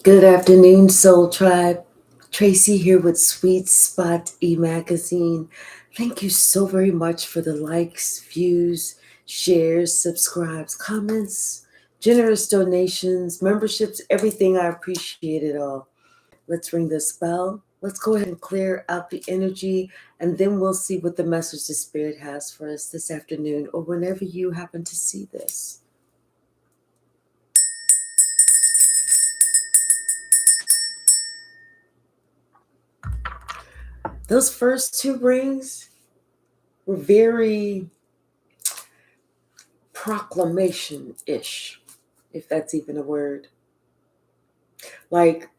Good afternoon, Soul Tribe. Tracy here with Sweet Spot e-magazine. Thank you so very much for the likes, views, shares, subscribes, comments, generous donations, memberships, everything. I appreciate it all. Let's ring this bell. Let's go ahead and clear out the energy, and then we'll see what the message the Spirit has for us this afternoon or whenever you happen to see this. Those first two rings were very proclamation-ish, if that's even a word. Like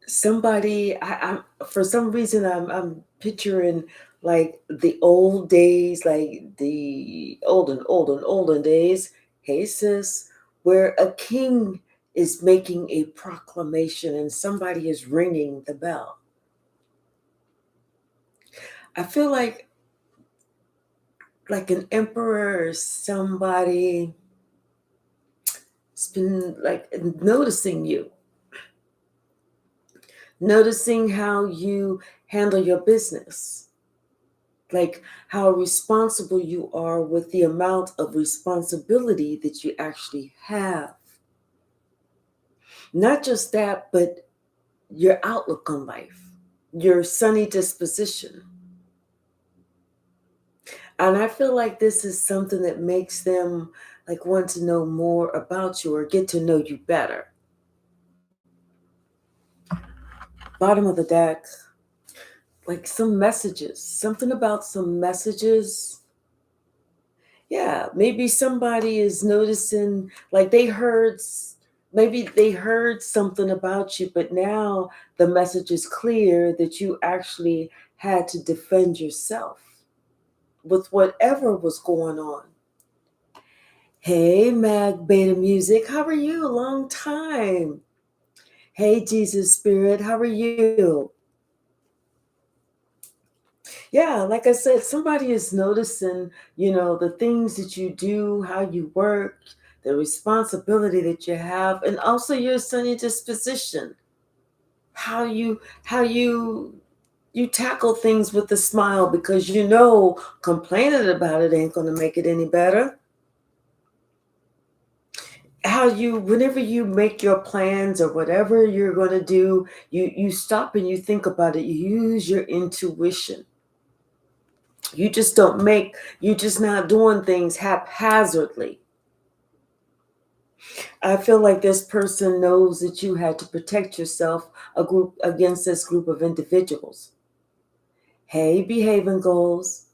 somebody, I'm for some reason I'm picturing like the old days, like the olden days. Hey sis, where a king is making a proclamation and somebody is ringing the bell. I feel like an emperor or somebody has been like noticing you, noticing how you handle your business, like how responsible you are with the amount of responsibility that you actually have. Not just that, but your outlook on life, your sunny disposition. And I feel like this is something that makes them like want to know more about you or get to know you better. Bottom of the deck, like some messages, something about some messages. Yeah, maybe somebody is noticing, like maybe they heard something about you, but now the message is clear that you actually had to defend yourself with whatever was going on. Hey, Mag Beta Music, how are you? Long time. Hey, Jesus Spirit, how are you? Yeah, like I said, somebody is noticing, the things that you do, how you work, the responsibility that you have, and also your sunny disposition. How you tackle things with a smile because complaining about it ain't gonna make it any better. Whenever you make your plans or whatever you're gonna do, you stop and you think about it. You use your intuition. You're just not doing things haphazardly. I feel like this person knows that you had to protect yourself against this group of individuals. Hey, behaving goals,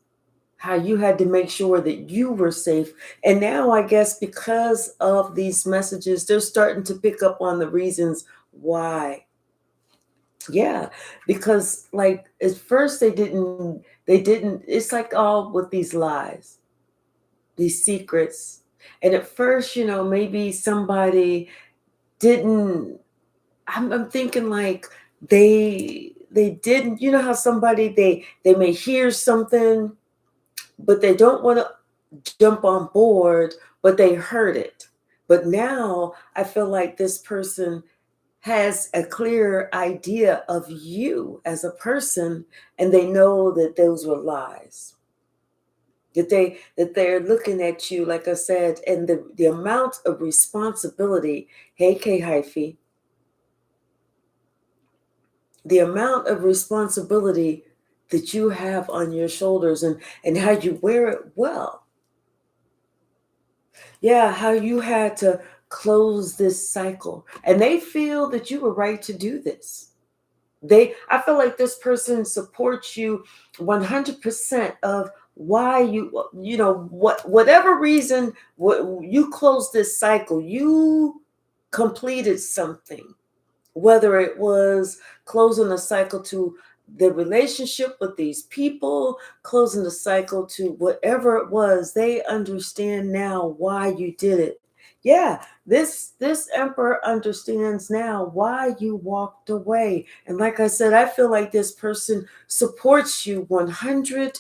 how you had to make sure that you were safe. And now I guess because of these messages, they're starting to pick up on the reasons why. Yeah, because like at first they didn't, it's like all with these lies, these secrets. And at first, maybe somebody didn't, I'm thinking like they didn't, how somebody they may hear something, but they don't want to jump on board, but they heard it. But now I feel like this person has a clear idea of you as a person, and they know that those were lies. That they're looking at you, like I said, and the amount of responsibility, hey K Hyphy, the amount of responsibility that you have on your shoulders and how you wear it well. Yeah, how you had to close this cycle. And they feel that you were right to do this. I feel like this person supports you 100% of why whatever reason, you closed this cycle, you completed something, whether it was closing a cycle to the relationship with these people, closing the cycle to whatever it was. They understand now why you did it. Yeah, this emperor understands now why you walked away. And like I said, I feel like this person supports you 100%.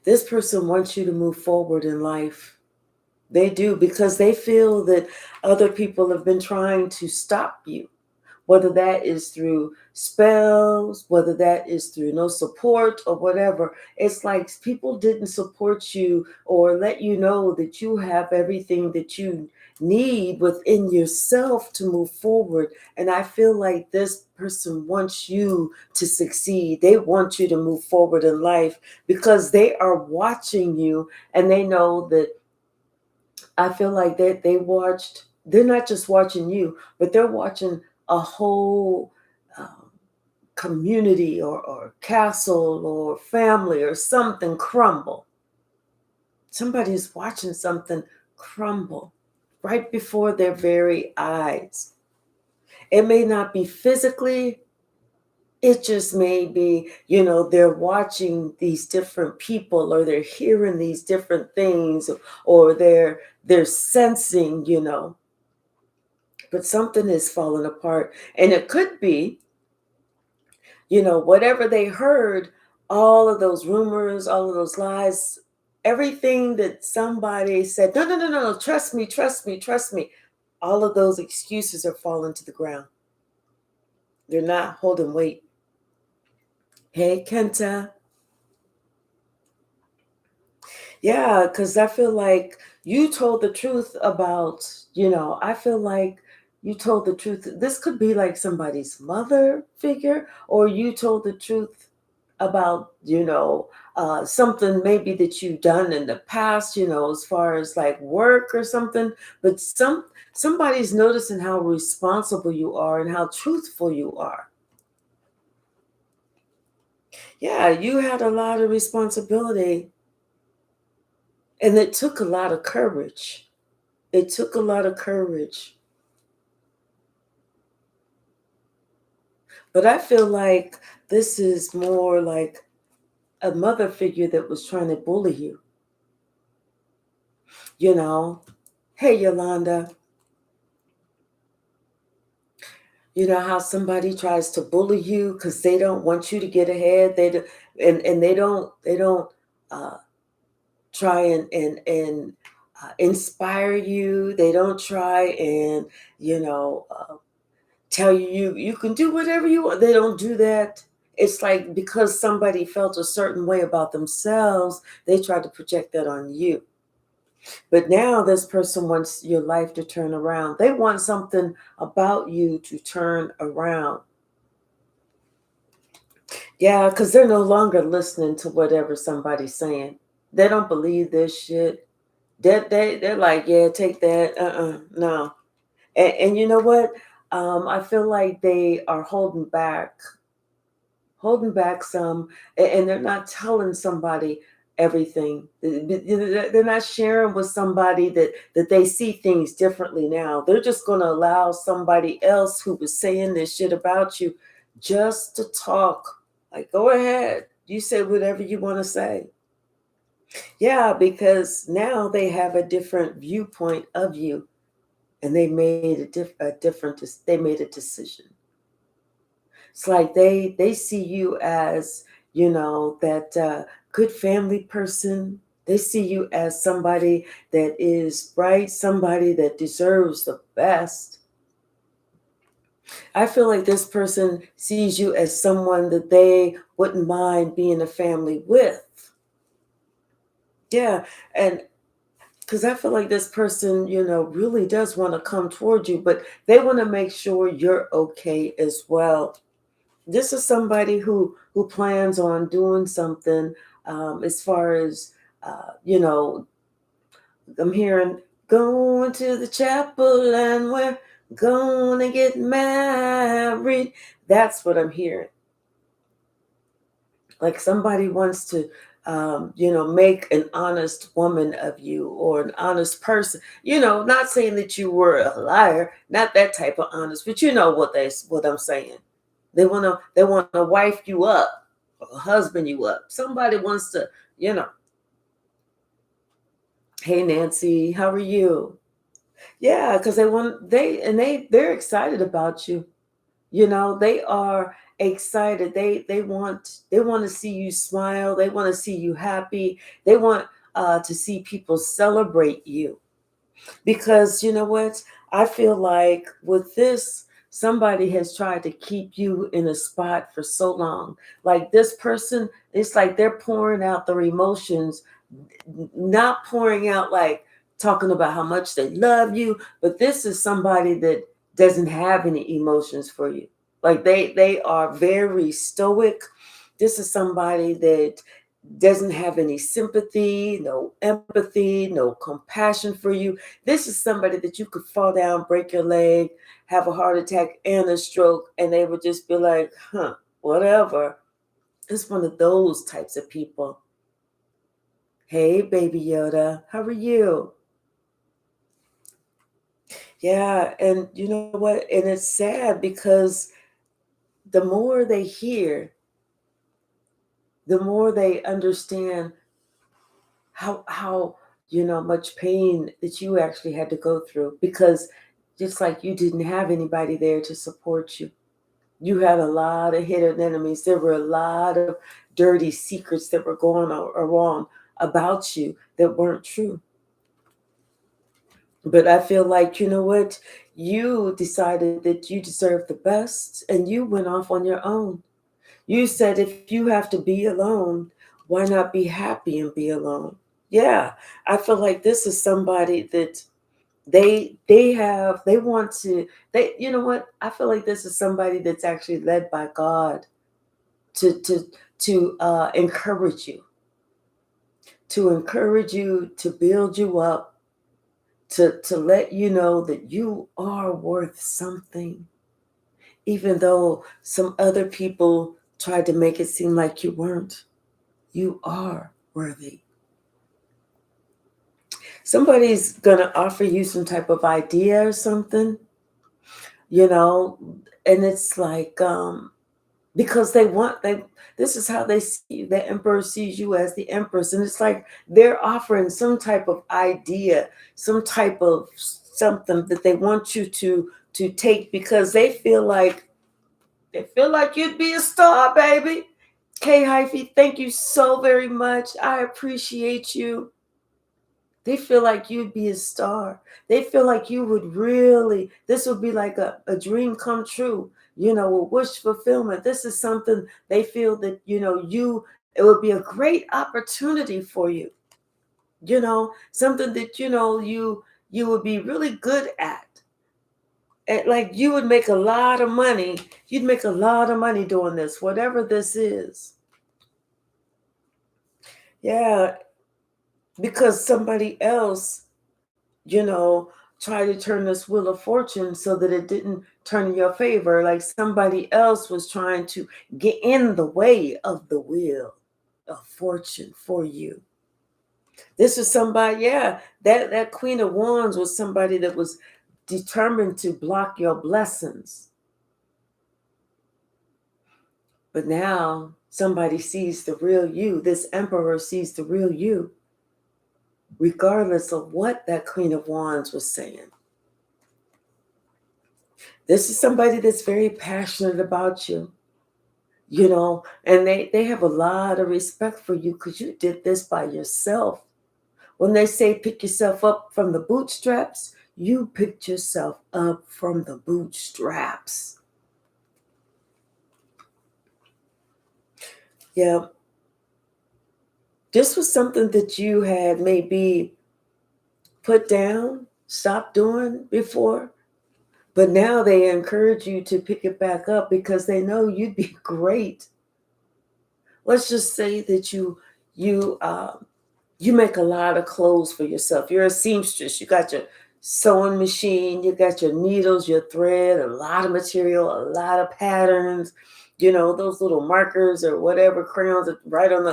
This person wants you to move forward in life. They do, because they feel that other people have been trying to stop you, whether that is through spells, whether that is through no support or whatever. It's like people didn't support you or let you know that you have everything that you need within yourself to move forward. And I feel like this person wants you to succeed. They want you to move forward in life because they are watching you, and they know that, I feel like they're not just watching you, but they're watching a whole community or castle or family or something crumble. Somebody's watching something crumble right before their very eyes. It may not be physically, it just may be, they're watching these different people, or they're hearing these different things, or they're sensing, but something is falling apart. And it could be, whatever they heard, all of those rumors, all of those lies, everything that somebody said, no, no, no, no, no, trust me, trust me, trust me. All of those excuses are falling to the ground. They're not holding weight. Hey, Kenta. Yeah, because I feel like you told the truth about, I feel like you told the truth. This could be like somebody's mother figure, or you told the truth about, something maybe that you've done in the past, as far as like work or something. But somebody's noticing how responsible you are and how truthful you are. Yeah, you had a lot of responsibility, and it took a lot of courage. It took a lot of courage. But I feel like this is more like a mother figure that was trying to bully you. You know, hey, Yolanda, you know how somebody tries to bully you because they don't want you to get ahead. And they don't uh, try and inspire you. They don't try and tell you can do whatever you want. They don't do that. It's like because somebody felt a certain way about themselves, they try to project that on you. But now this person wants your life to turn around. They want something about you to turn around. Yeah, because they're no longer listening to whatever somebody's saying. They don't believe this shit. They're like, yeah, take that. No. And you know what? I feel like they are holding back some, and they're not telling somebody everything. They're not sharing with somebody that they see things differently now. They're just going to allow somebody else who was saying this shit about you just to talk. Like, go ahead. You say whatever you want to say. Yeah, because now they have a different viewpoint of you, and they made they made a decision. It's like they see you as, that good family person. They see you as somebody that is right, somebody that deserves the best. I feel like this person sees you as someone that they wouldn't mind being a family with. Yeah, and because I feel like this person, really does want to come toward you, but they want to make sure you're okay as well. This is somebody who plans on doing something, as far as I'm hearing going to the chapel and we're gonna get married. That's what I'm hearing. Like somebody wants to make an honest woman of you, or an honest person. Not saying that you were a liar, not that type of honest, but you know what I'm saying. They want to wife you up, or husband you up. Somebody wants to, you know, hey Nancy, how are you? Yeah, because they're excited about you. They are excited. They want to see you smile. They want to see you happy. They want to see people celebrate you. Because you know what? I feel like with this, somebody has tried to keep you in a spot for so long. Like this person, it's like they're pouring out their emotions, not pouring out like talking about how much they love you, but this is somebody that doesn't have any emotions for you. Like they are very stoic. This is somebody that doesn't have any sympathy, no empathy, no compassion for you. This is somebody that you could fall down, break your leg, have a heart attack and a stroke, and they would just be like, huh, whatever. It's one of those types of people. Hey, baby Yoda, how are you? Yeah, and you know what? And it's sad because the more they hear, the more they understand how much pain that you actually had to go through, because just like you didn't have anybody there to support you. You had a lot of hidden enemies. There were a lot of dirty secrets that were going wrong about you that weren't true. But I feel like, you know what? You decided that you deserved the best and you went off on your own. You said if you have to be alone, why not be happy and be alone? Yeah, I feel like this is somebody that they want to, they, you know what? I feel like this is somebody that's actually led by God to encourage you, to build you up, to let you know that you are worth something, even though some other people tried to make it seem like you weren't. You are worthy. Somebody's gonna offer you some type of idea or something, you know, and it's like because they this is how they see you. The emperor sees you as the empress, and it's like they're offering some type of idea, some type of something that they want you to take, because they feel like you'd be a star, baby. Kay Hyphy, thank you so very much. I appreciate you. They feel like you'd be a star. They feel like you would really, this would be like a dream come true, a wish fulfillment. This is something they feel that, it would be a great opportunity for you, something that, you would be really good at. And like you would make a lot of money. You'd make a lot of money doing this, whatever this is. Yeah, because somebody else, you know, try to turn this wheel of fortune so that it didn't turn in your favor. Like somebody else was trying to get in the way of the wheel of fortune for you. This was somebody, yeah, that Queen of Wands was somebody that was determined to block your blessings. But now somebody sees the real you. This emperor sees the real you, regardless of what that Queen of Wands was saying. This is somebody that's very passionate about you, and they have a lot of respect for you because you did this by yourself. When they say pick yourself up from the bootstraps, you picked yourself up from the bootstraps. Yeah. This was something that you had maybe put down, stopped doing before, but now they encourage you to pick it back up because they know you'd be great. Let's just say that you make a lot of clothes for yourself. You're a seamstress. You got your sewing machine, you got your needles, your thread, a lot of material, a lot of patterns, those little markers or whatever crayons that right on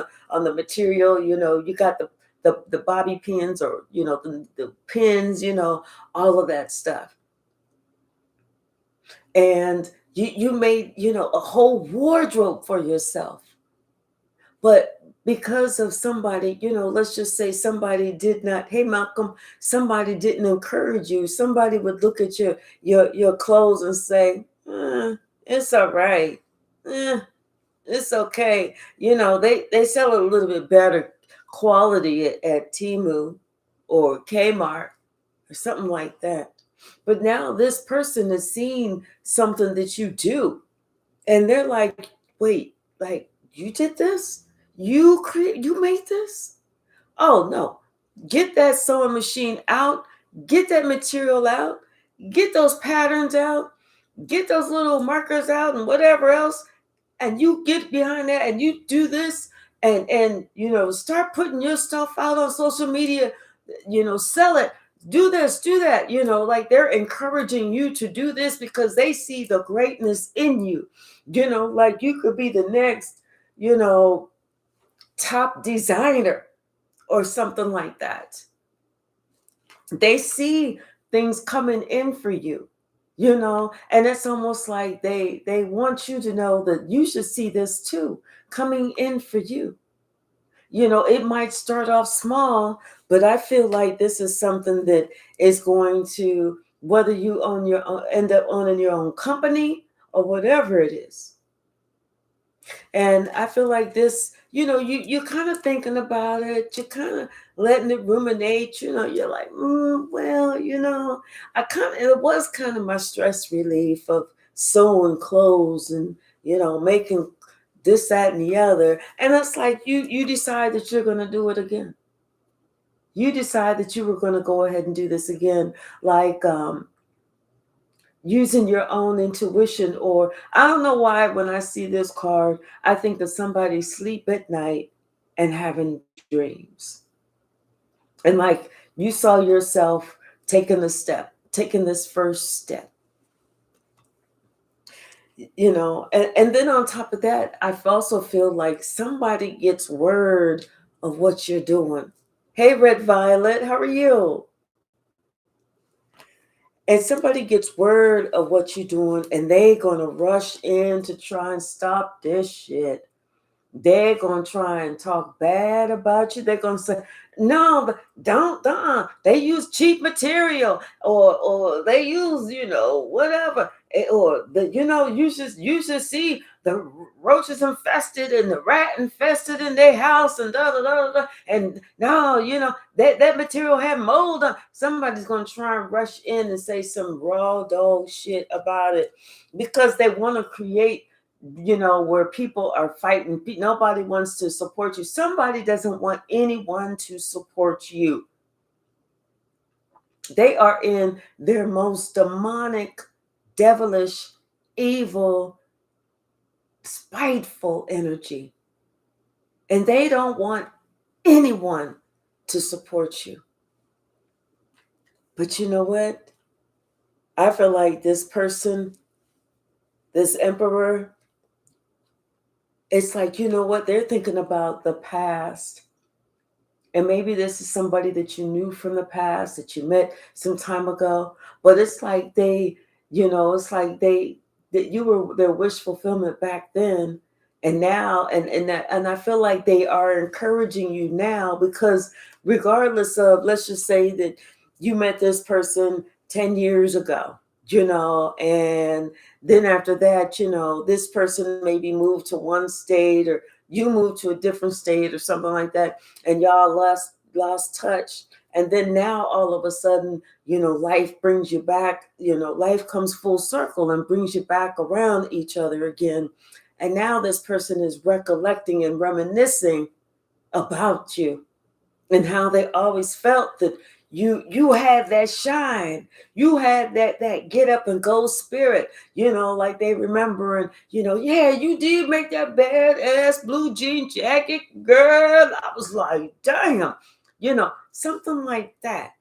the material, you got the bobby pins, or the pins, all of that stuff. And you made, a whole wardrobe for yourself. But because of somebody, let's just say somebody did not, hey Malcolm, somebody didn't encourage you. Somebody would look at your clothes and say, it's all right. It's okay. They sell a little bit better quality at Temu or Kmart. or something like that. But now this person is seeing something that you do, and they're like, wait, like you did this? You made this? Oh no. Get that sewing machine out, get that material out, get those patterns out, get those little markers out and whatever else, and you get behind that and you do this, and start putting your stuff out on social media, sell it, do this, do that, like they're encouraging you to do this because they see the greatness in you, like you could be the next, top designer or something like that. They see things coming in for you, and it's almost like they want you to know that you should see this too coming in for you. It might start off small, but I feel like this is something that is going to, whether you own your own, end up owning your own company or whatever it is. And I feel like this, you're kind of thinking about it, you're kind of letting it ruminate, you're like, well, it was kind of my stress relief of sewing clothes and, making this, that, and the other. And it's like you decide that you're going to do it again. You decide that you were going to go ahead and do this again, like using your own intuition. Or I don't know why when I see this card, I think of somebody sleep at night and having dreams. And like you saw yourself taking this first step. And then on top of that, I also feel like somebody gets word of what you're doing. Hey, Red Violet, how are you? And somebody gets word of what you're doing, and they're going to rush in to try and stop this shit. They're going to try and talk bad about you. They're going to say, no, but don't. They use cheap material, or they use, whatever. Or, you should see the roaches infested and the rat infested in their house and da. And no, that material had mold on. Somebody's going to try and rush in and say some raw dog shit about it because they want to create, where people are fighting. Nobody wants to support you. Somebody doesn't want anyone to support you. They are in their most demonic, devilish, evil, spiteful energy. And they don't want anyone to support you. But you know what? I feel like this person, this emperor, it's like, what? They're thinking about the past. And maybe this is somebody that you knew from the past, that you met some time ago. But it's like that you were their wish fulfillment back then. And now, and I feel like they are encouraging you now, because regardless of, let's just say that you met this person 10 years ago, and then after that, this person maybe moved to one state, or you moved to a different state or something like that, and y'all lost touch. And then now all of a sudden, life brings you back, life comes full circle and brings you back around each other again. And now this person is recollecting and reminiscing about you and how they always felt that you had that shine, you had that get up and go spirit, like they remember, and yeah, you did make that badass blue jean jacket, girl. I was like, damn, something like that,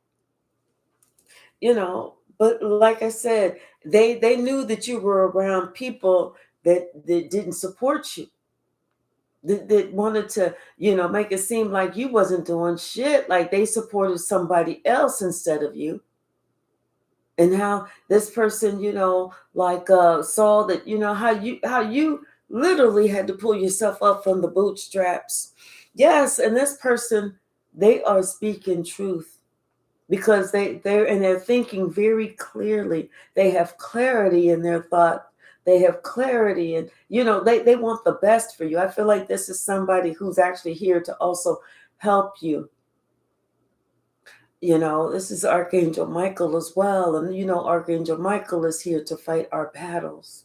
but like I said, they knew that you were around people that didn't support you, that wanted to, make it seem like you wasn't doing shit, like they supported somebody else instead of you. And how this person, saw that, how you literally had to pull yourself up from the bootstraps. Yes, and this person, they are speaking truth, because they're thinking very clearly. They have clarity in their thought. They have clarity, and they want the best for you. I feel like this is somebody who's actually here to also help you. This is Archangel Michael as well. And, Archangel Michael is here to fight our battles.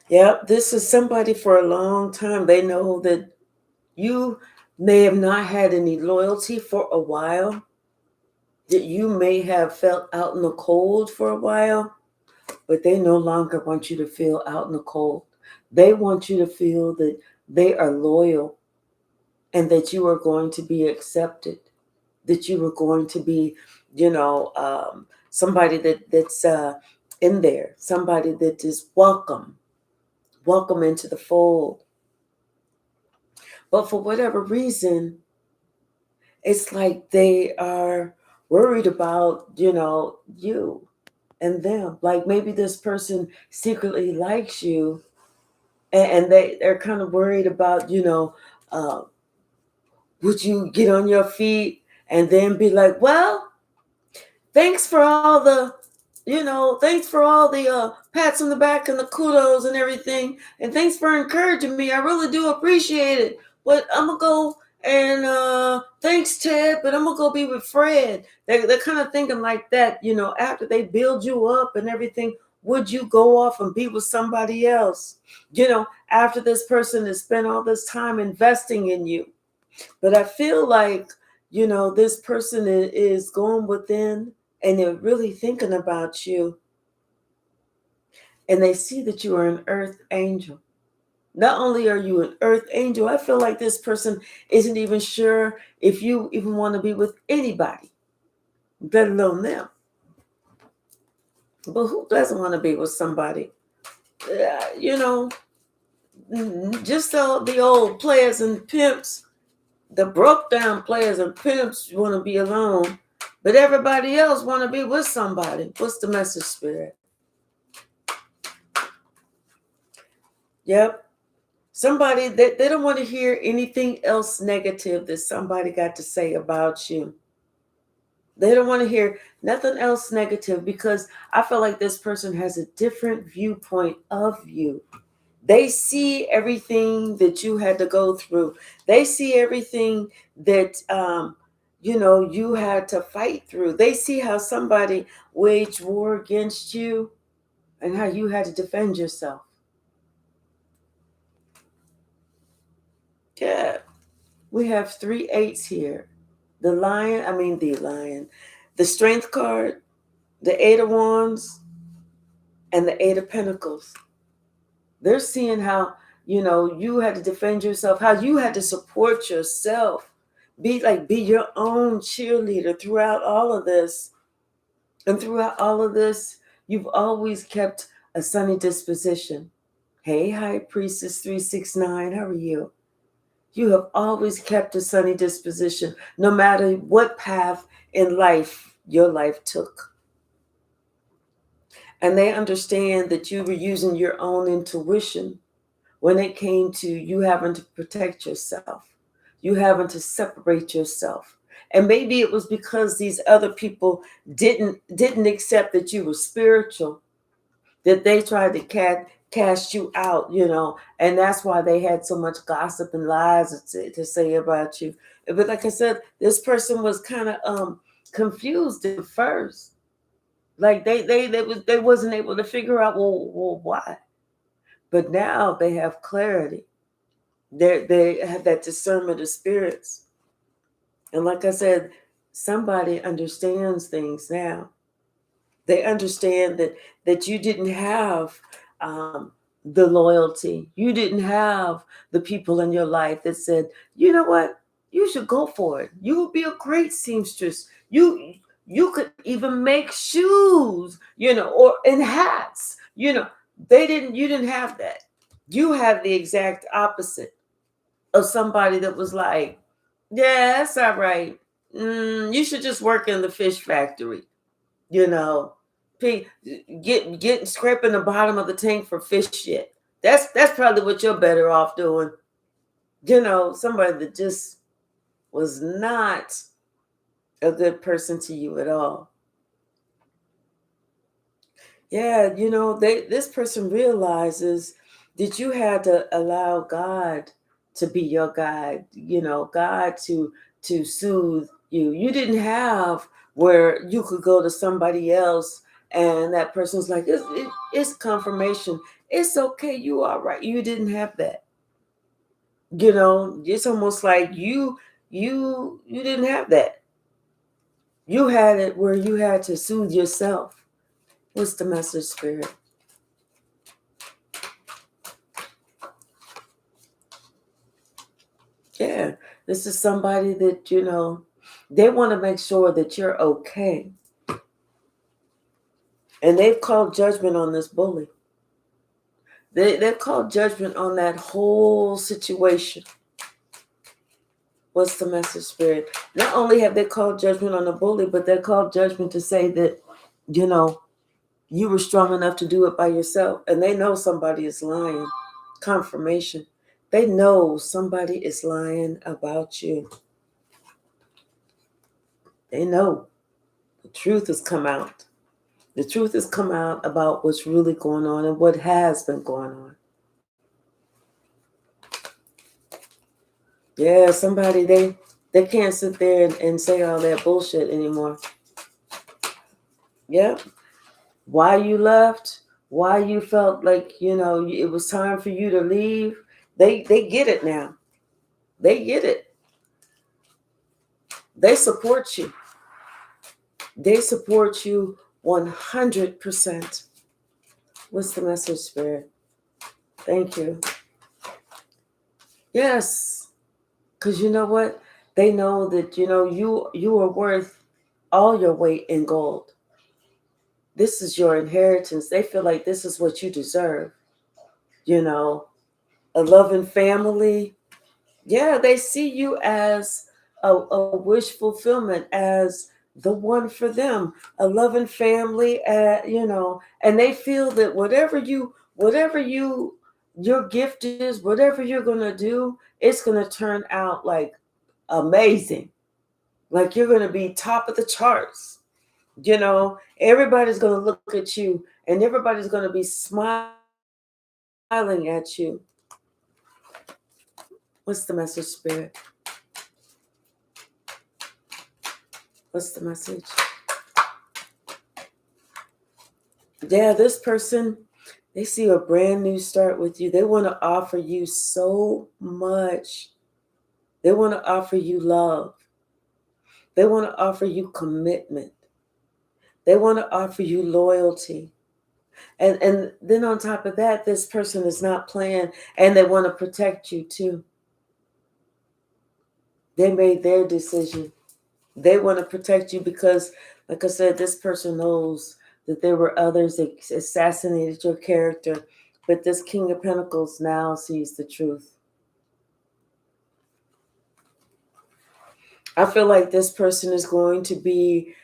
Yep, this is somebody for a long time. They know that you may have not had any loyalty for a while, that you may have felt out in the cold for a while, but they no longer want you to feel out in the cold. They want you to feel that they are loyal and that you are going to be accepted, that you are going to be, somebody that's in there, somebody that is welcome into the fold. But for whatever reason, it's like they are worried about, you and them. Like maybe this person secretly likes you, and they're kind of worried about, would you get on your feet and then be like, well, thanks for all the, pats on the back and the kudos and everything. And thanks for encouraging me. I really do appreciate it. But I'm going to go and thanks, Ted, but I'm going to go be with Fred. They're kind of thinking like that, after they build you up and everything, would you go off and be with somebody else? After this person has spent all this time investing in you. But I feel like, this person is going within and they're really thinking about you. And they see that you are an earth angel. Not only are you an earth angel, I feel like this person isn't even sure if you even want to be with anybody, let alone them. But who doesn't want to be with somebody? Just the old players and pimps, the broke down players and pimps want to be alone, but everybody else want to be with somebody. What's the message, Spirit? Yep. Somebody that they don't want to hear anything else negative that somebody got to say about you. They don't want to hear nothing else negative because I feel like this person has a different viewpoint of you. They see everything that you had to go through. They see everything that you had to fight through. They see how somebody waged war against you and how you had to defend yourself. Yeah. We have 3 8s here. The strength card, the 8 of wands, and the 8 of pentacles. They're seeing how, you had to defend yourself, how you had to support yourself. Be your own cheerleader throughout all of this. And throughout all of this, you've always kept a sunny disposition. Hey, High Priestess 369, how are you? You have always kept a sunny disposition, no matter what path in life your life took. And they understand that you were using your own intuition when it came to you having to protect yourself, you having to separate yourself. And maybe it was because these other people didn't accept that you were spiritual, that they tried to cast you out, and that's why they had so much gossip and lies to say about you. But like I said, this person was kind of confused at first. Like they wasn't able to figure out well why. But now they have clarity. They have that discernment of spirits. And like I said, somebody understands things now. They understand that you didn't have the loyalty. You didn't have the people in your life that said, you know what, you should go for it. You would be a great seamstress. You could even make shoes, or in hats. You didn't have that. You have the exact opposite of somebody that was like, yeah, that's all right. You should just work in the fish factory. Get scraping the bottom of the tank for fish shit. That's probably what you're better off doing. Somebody that just was not a good person to you at all. Yeah, this person realizes that you had to allow God to be your guide, God to soothe you. You didn't have where you could go to somebody else and that person's like, it's confirmation. It's okay. You are right. You didn't have that. It's almost like you didn't have that. You had it where you had to soothe yourself. What's the message, Spirit? Yeah, this is somebody that, they want to make sure that you're okay. And they've called judgment on this bully. They've called judgment on that whole situation. What's the message, Spirit? Not only have they called judgment on the bully, but they called judgment to say that, you were strong enough to do it by yourself. And they know somebody is lying. Confirmation. They know somebody is lying about you. They know. The truth has come out. The truth has come out about what's really going on and what has been going on. Yeah, somebody, they can't sit there and say all that bullshit anymore. Yeah. Why you left, why you felt like, it was time for you to leave. They get it now. They get it. They support you. They support you 100%. What's the message, Spirit? Thank you. Yes. Because you know what? They know that, you are worth all your weight in gold. This is your inheritance. They feel like this is what you deserve. A loving family. Yeah, they see you as a wish fulfillment, as the one for them, a loving family, and they feel that whatever your gift is, whatever you're going to do, it's going to turn out like amazing. Like you're going to be top of the charts. Everybody's going to look at you and everybody's going to be smiling at you. What's the message, Spirit? What's the message? Yeah, this person, they see a brand new start with you. They want to offer you so much. They want to offer you love. They want to offer you commitment. They want to offer you loyalty. And then on top of that, this person is not playing and they want to protect you too. They made their decision. They want to protect you because, like I said, this person knows that there were others that assassinated your character. But this King of Pentacles now sees the truth. I feel like this person is going to be,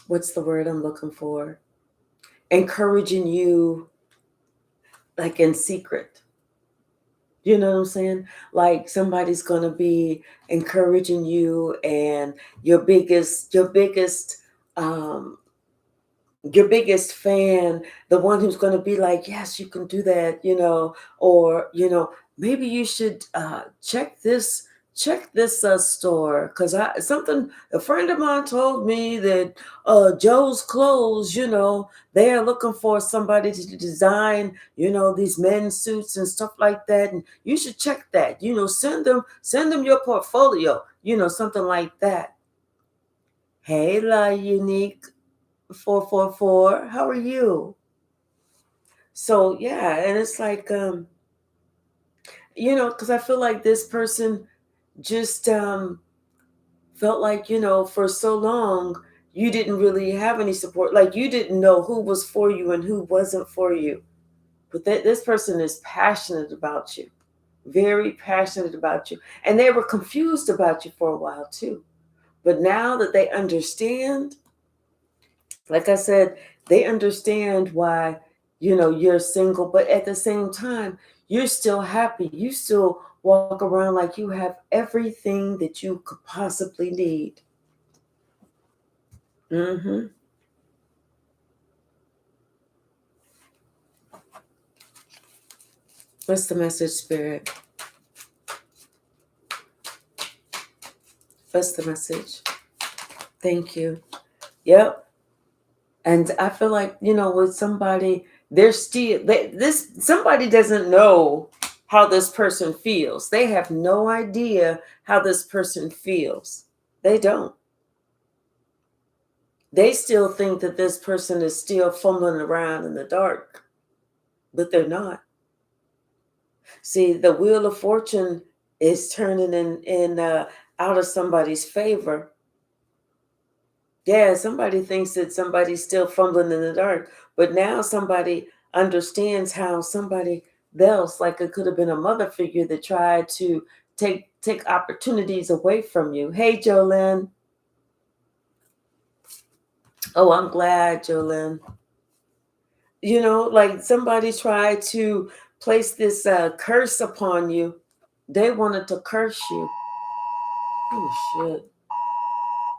what's the word I'm looking for? Encouraging you, like in secret. You know what I'm saying? Like somebody's going to be encouraging you, and um, your biggest fan, the one who's going to be like, yes, you can do that, or, maybe you should check this store, because a friend of mine told me that Joe's Clothes, they're looking for somebody to design, these men's suits and stuff like that, and you should check that, send them your portfolio, something like that. Hey, La Unique 444, how are you? So yeah, and it's like because I feel like this person just felt like, for so long you didn't really have any support, like you didn't know who was for you and who wasn't for you. But this person is passionate about you, very passionate about you, and they were confused about you for a while too. But now that they understand, like I said, they understand why, you're single, but at the same time, you're still happy. You still walk around like you have everything that you could possibly need. Mm-hmm. What's the message, Spirit? What's the message? Thank you. Yep. And I feel like, with somebody, somebody doesn't know how this person feels. They have no idea how this person feels. They don't. They still think that this person is still fumbling around in the dark, but they're not. See, the wheel of fortune is turning out of somebody's favor. Yeah, somebody thinks that somebody's still fumbling in the dark, but now somebody understands how somebody else, like it could have been a mother figure that tried to take opportunities away from you. Hey, Jolene. Oh, I'm glad, Jolene. Like somebody tried to place this curse upon you. They wanted to curse you. Oh, shit.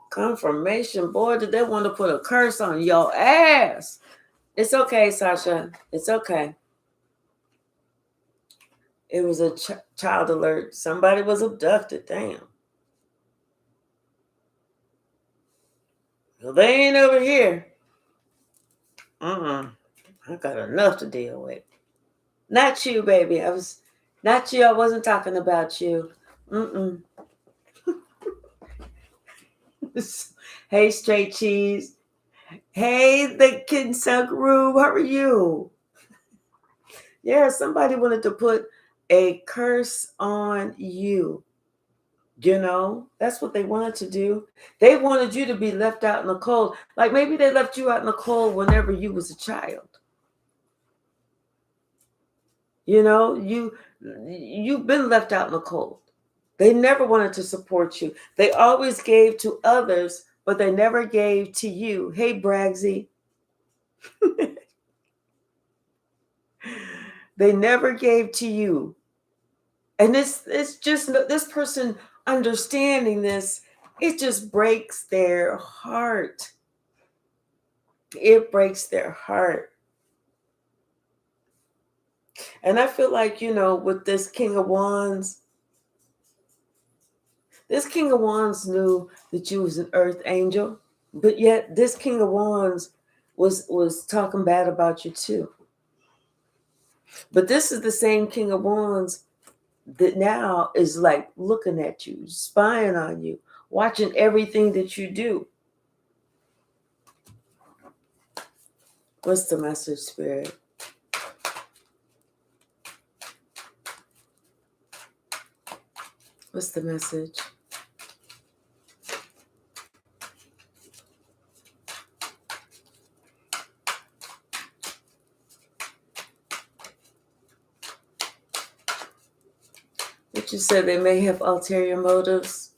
Confirmation, boy, did they want to put a curse on your ass? It's okay, Sasha. It's okay. It was a child alert. Somebody was abducted. Damn. Well, they ain't over here. I got enough to deal with. Not you, baby. Not you. I wasn't talking about you. Hey, straight cheese. Hey, the Kinsagroo. How are you? Yeah, somebody wanted to put a curse on you. That's what they wanted to do. They wanted you to be left out in the cold. Like maybe they left you out in the cold whenever you was a child. You've been left out in the cold. They never wanted to support you. They always gave to others, but they never gave to you. Hey, Bragsy. They never gave to you. And it's just this person understanding this, it just breaks their heart. It breaks their heart. And I feel like, with this King of Wands, this King of Wands knew that you was an earth angel, but yet this King of Wands was talking bad about you too. But this is the same King of Wands that now is like looking at you, spying on you, watching everything that you do. What's the message, Spirit? What's the message? What you said, they may have ulterior motives.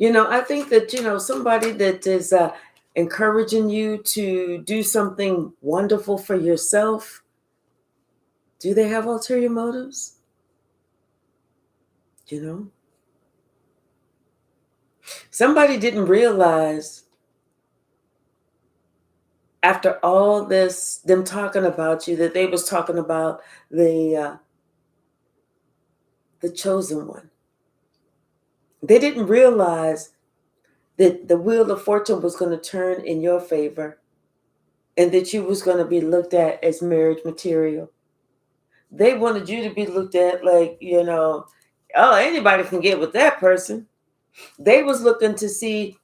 I think that, somebody that is encouraging you to do something wonderful for yourself, do they have ulterior motives? Somebody didn't realize after all this, them talking about you, that they was talking about the chosen one. They didn't realize that the wheel of fortune was going to turn in your favor and that you was going to be looked at as marriage material. They wanted you to be looked at like, oh, anybody can get with that person. They was looking to see,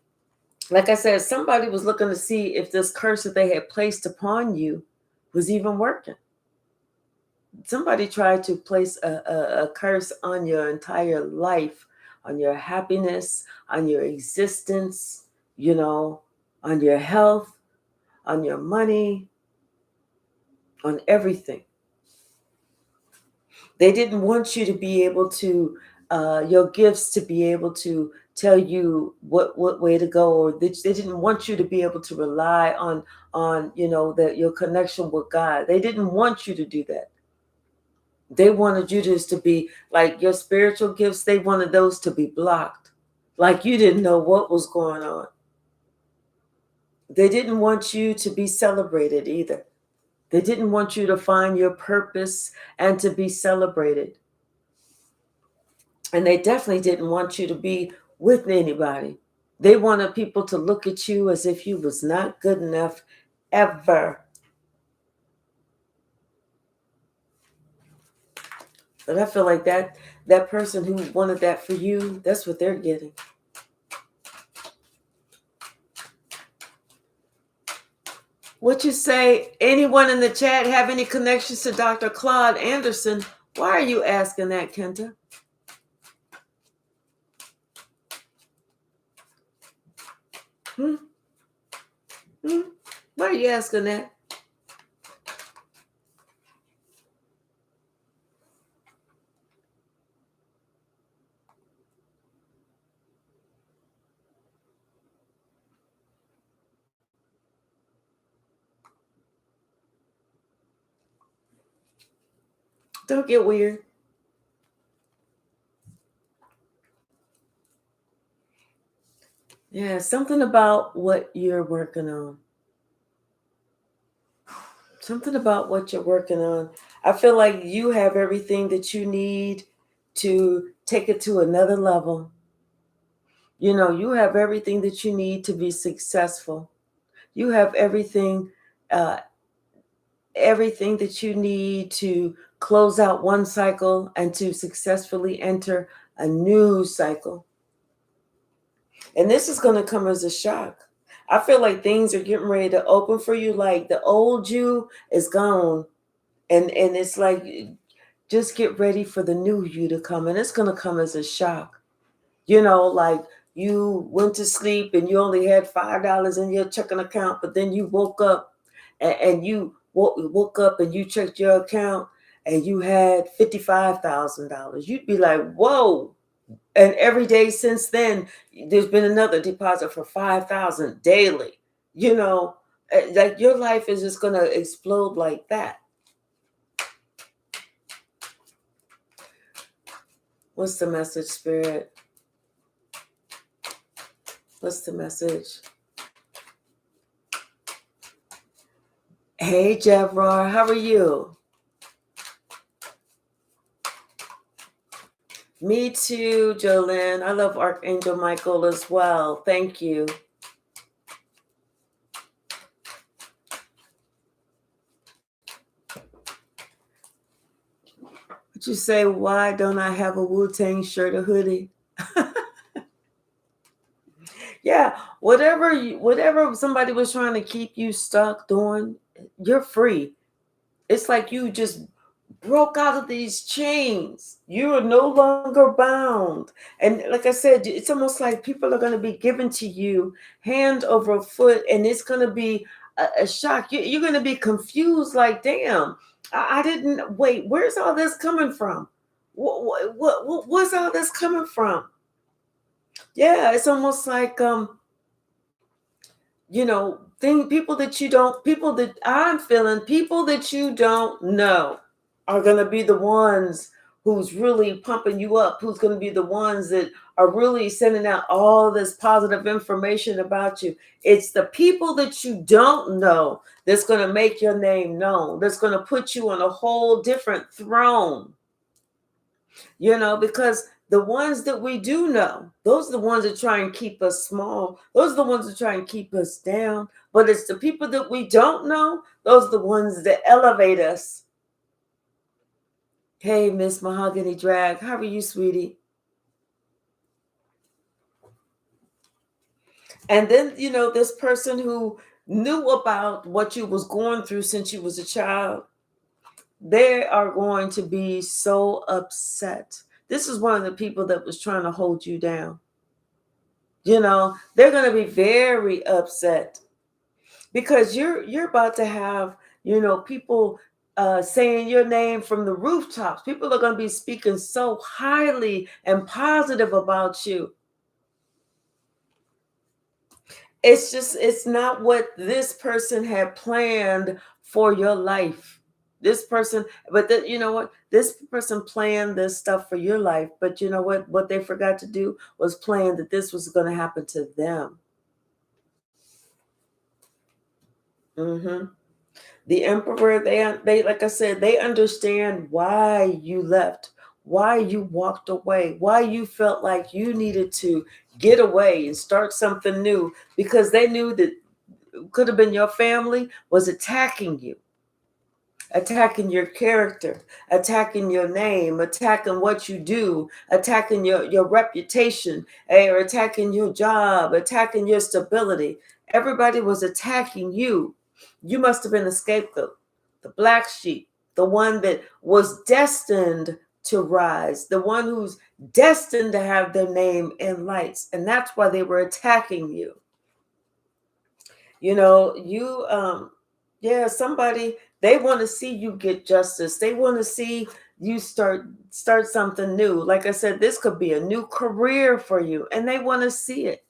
like I said, somebody was looking to see if this curse that they had placed upon you was even working. Somebody tried to place a curse on your entire life, on your happiness, on your existence, on your health, on your money, on everything. They didn't want you to be able to, your gifts to be able to tell you what way to go, or they didn't want you to be able to rely on that your connection with God. They didn't want you to do that. They wanted you just to be like your spiritual gifts. They wanted those to be blocked, like you didn't know what was going on. They didn't want you to be celebrated either. They didn't want you to find your purpose and to be celebrated. And they definitely didn't want you to be with anybody. They wanted people to look at you as if you was not good enough ever. But I feel like that person who wanted that for you, that's what they're getting. What you say? Anyone in the chat have any connections to Dr. Claude Anderson? Why are you asking that, Kenta? Hmm? Why are you asking that? Don't get weird. Yeah, something about what you're working on. Something about what you're working on. I feel like you have everything that you need to take it to another level. You know, you have everything that you need to be successful. You have uh, everything that you need to close out one cycle and to successfully enter a new cycle. And this is going to come as a shock. I feel like things are getting ready to open for you. Like the old you is gone. And it's like, just get ready for the new you to come. And it's going to come as a shock. You know, like you went to sleep and you only had $5 in your checking account, but then you woke up and you woke up and you checked your account and you had $55,000. You'd be like, whoa. And every day since then, there's been another deposit for $5,000 daily. You know, like your life is just going to explode like that. What's the message, Spirit? What's the message? Hey, Javrar, how are you? Me too, Jolene. I love Archangel Michael as well. Thank you. Would you say, why don't I have a Wu-Tang shirt or hoodie? Yeah, whatever somebody was trying to keep you stuck doing, you're free. It's like you just broke out of these chains. You are no longer bound. And like I said, it's almost like people are going to be given to you hand over foot, and it's going to be a shock. You're going to be confused, like, damn, I didn't wait. Where's all this coming from? What's all this coming from? Yeah, it's almost like people that I'm feeling, people that you don't know are going to be the ones who's really pumping you up, who's going to be the ones that are really sending out all this positive information about you. It's the people that you don't know that's going to make your name known, that's going to put you on a whole different throne, because the ones that we do know, those are the ones that try and keep us small. Those are the ones that try and keep us down. But it's the people that we don't know, those are the ones that elevate us. Hey, Miss Mahogany Drag, how are you, sweetie? And then, this person who knew about what you was going through since you was a child, they are going to be so upset. This is one of the people that was trying to hold you down. They're going to be very upset because you're about to have, people saying your name from the rooftops. People are going to be speaking so highly and positive about you. It's not what this person had planned for your life. This person, you know what? This person planned this stuff for your life, but you know what? What they forgot to do was plan that this was going to happen to them. The emperor, they like I said, they understand why you left, why you walked away, why you felt like you needed to get away and start something new, because they knew that it could have been your family was attacking you, attacking your character, attacking your name, attacking what you do, attacking your reputation, or attacking your job, attacking your stability. Everybody was attacking you. You must have been the scapegoat, the black sheep, the one that was destined to rise, the one who's destined to have their name in lights. And that's why they were attacking you. Yeah, somebody, they want to see you get justice. They want to see you start something new. Like I said, this could be a new career for you, and they want to see it.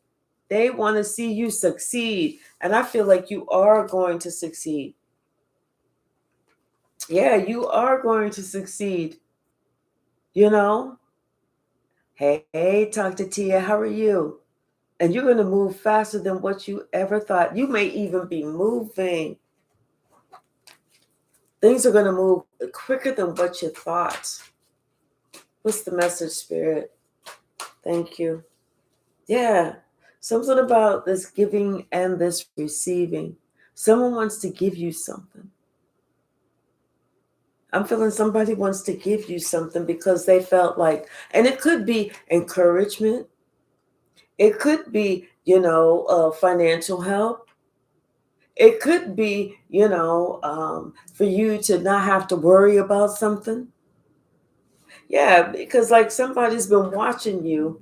They want to see you succeed, and I feel like you are going to succeed. Yeah, you are going to succeed. Hey, talk to Tia, how are you? And you're going to move faster than what you ever thought. You may even be moving. Things are going to move quicker than what you thought. What's the message, Spirit? Thank you. Yeah. Something about this giving and this receiving. Someone wants to give you something. I'm feeling somebody wants to give you something because they felt like, and it could be encouragement. It could be, financial help. It could be, for you to not have to worry about something. Yeah, because like somebody's been watching you,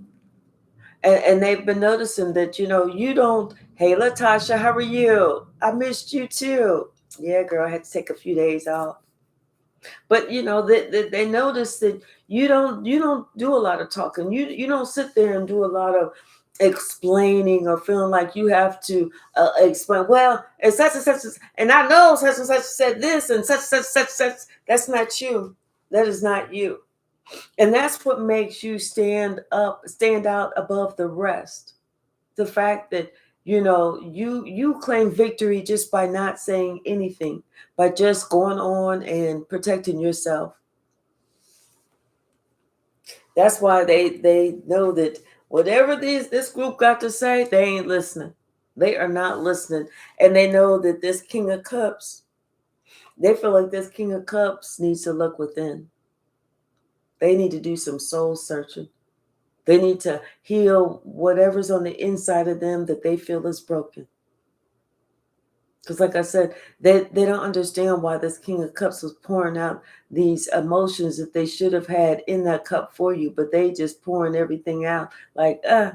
and they've been noticing that, you don't, hey, Latasha, how are you? I missed you too. Yeah, girl, I had to take a few days off. But, they notice that you don't do a lot of talking. You don't sit there and do a lot of explaining or feeling like you have to explain, well, it's such and such, and I know such and such said this and such. That's not you. That is not you. And that's what makes you stand out above the rest. The fact that, you claim victory just by not saying anything, by just going on and protecting yourself. That's why they know that whatever this group got to say, they ain't listening. They are not listening. And they know that this King of Cups, they feel like this King of Cups needs to look within. They need to do some soul searching. They need to heal whatever's on the inside of them that they feel is broken. Because like I said, they don't understand why this King of Cups was pouring out these emotions that they should have had in that cup for you, but they just pouring everything out like, mm-hmm.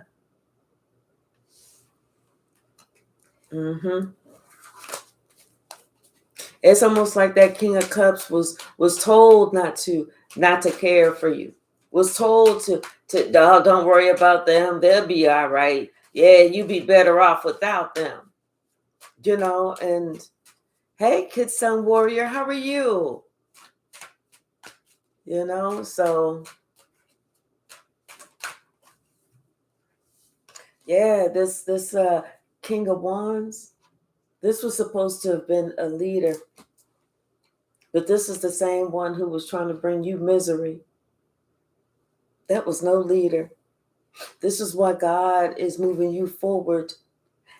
It's almost like that King of Cups was told not to care for you. Was told to oh, don't worry about them. They'll be all right. Yeah, you be better off without them. And hey, Kid Sun Warrior, how are you? So yeah, this King of Wands, this was supposed to have been a leader, but this is the same one who was trying to bring you misery. That was no leader. This is why God is moving you forward.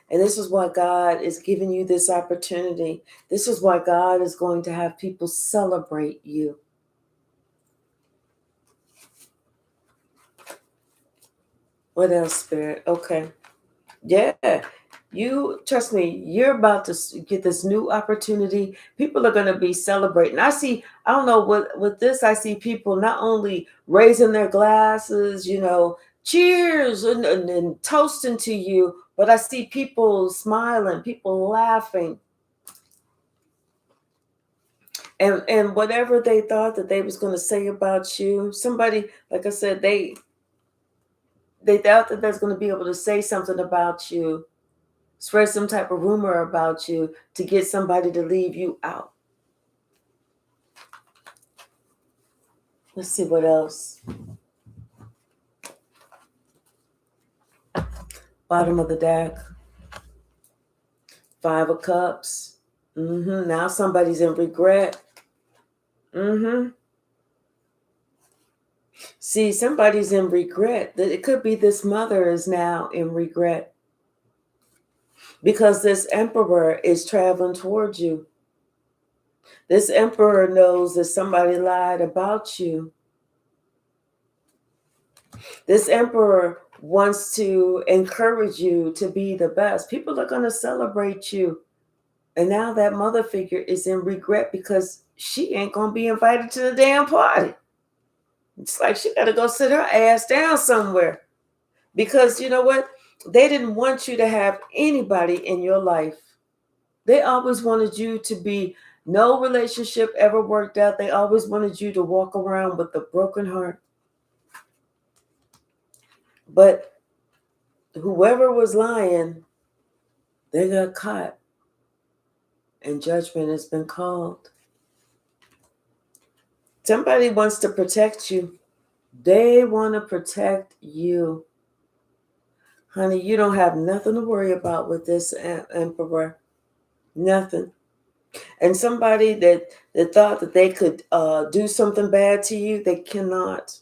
And this is why God is giving you this opportunity. This is why God is going to have people celebrate you. What else, Spirit? Okay. Yeah. You trust me, you're about to get this new opportunity. People are going to be celebrating. I don't know with this, I see people not only raising their glasses, cheers and toasting to you, but I see people smiling, people laughing. And whatever they thought that they was going to say about you, somebody, like I said, they thought that there's going to be able to say something about you, spread some type of rumor about you to get somebody to leave you out. Let's see what else. Bottom of the deck. 5 of Cups. Now somebody's in regret. See, somebody's in regret. It could be this mother is now in regret because this emperor is traveling towards you. This emperor knows that somebody lied about you. This emperor wants to encourage you to be the best. People are going to celebrate you. And now that mother figure is in regret because she ain't going to be invited to the damn party. It's like she got to go sit her ass down somewhere. Because you know what? They didn't want you to have anybody in your life. They always wanted you to be, no relationship ever worked out. They always wanted you to walk around with a broken heart. But whoever was lying, they got caught. And judgment has been called. Somebody wants to protect you. They want to protect you. Honey, you don't have nothing to worry about with this emperor. Nothing. And somebody that thought that they could do something bad to you, they cannot.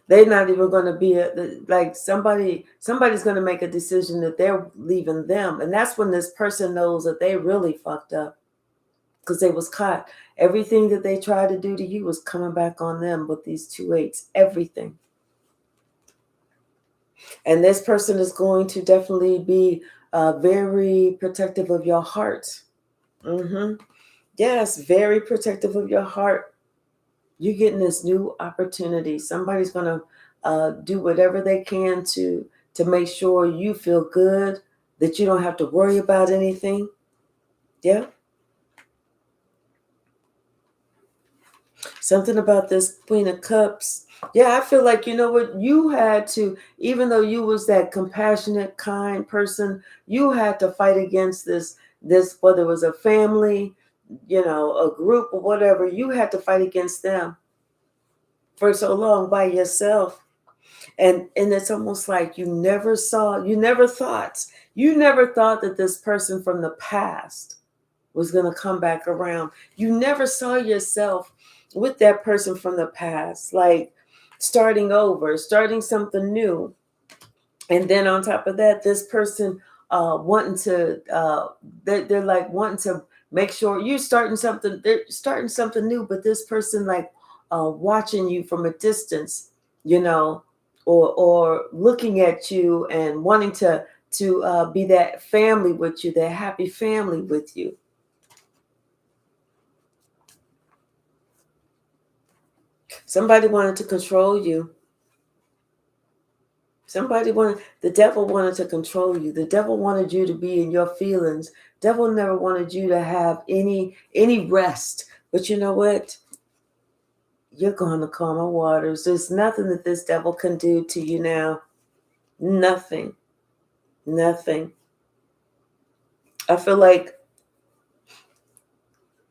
They're not even going to be like somebody's going to make a decision that they're leaving them. And that's when this person knows that they really fucked up because they was caught. Everything that they tried to do to you was coming back on them with these 2 8s. Everything. And this person is going to definitely be very protective of your heart. Yes, very protective of your heart. You're getting this new opportunity. Somebody's going to do whatever they can to make sure you feel good, that you don't have to worry about anything. Yeah. Something about this Queen of Cups. Yeah, I feel like, you know what, you had to, even though you was that compassionate, kind person, you had to fight against this, whether it was a family, a group or whatever, you had to fight against them for so long by yourself. And it's almost like you never thought that this person from the past was going to come back around. You never saw yourself with that person from the past, like starting over, starting something new. And then on top of that, this person wanting to, they're like wanting to make sure they're starting something new, but this person like watching you from a distance, or looking at you and wanting to be that family with you, that happy family with you. Somebody wanted to control you. The devil wanted to control you. The devil wanted you to be in your feelings. Devil never wanted you to have any rest. But you know what? You're going to calm waters. There's nothing that this devil can do to you now. Nothing. Nothing. I feel like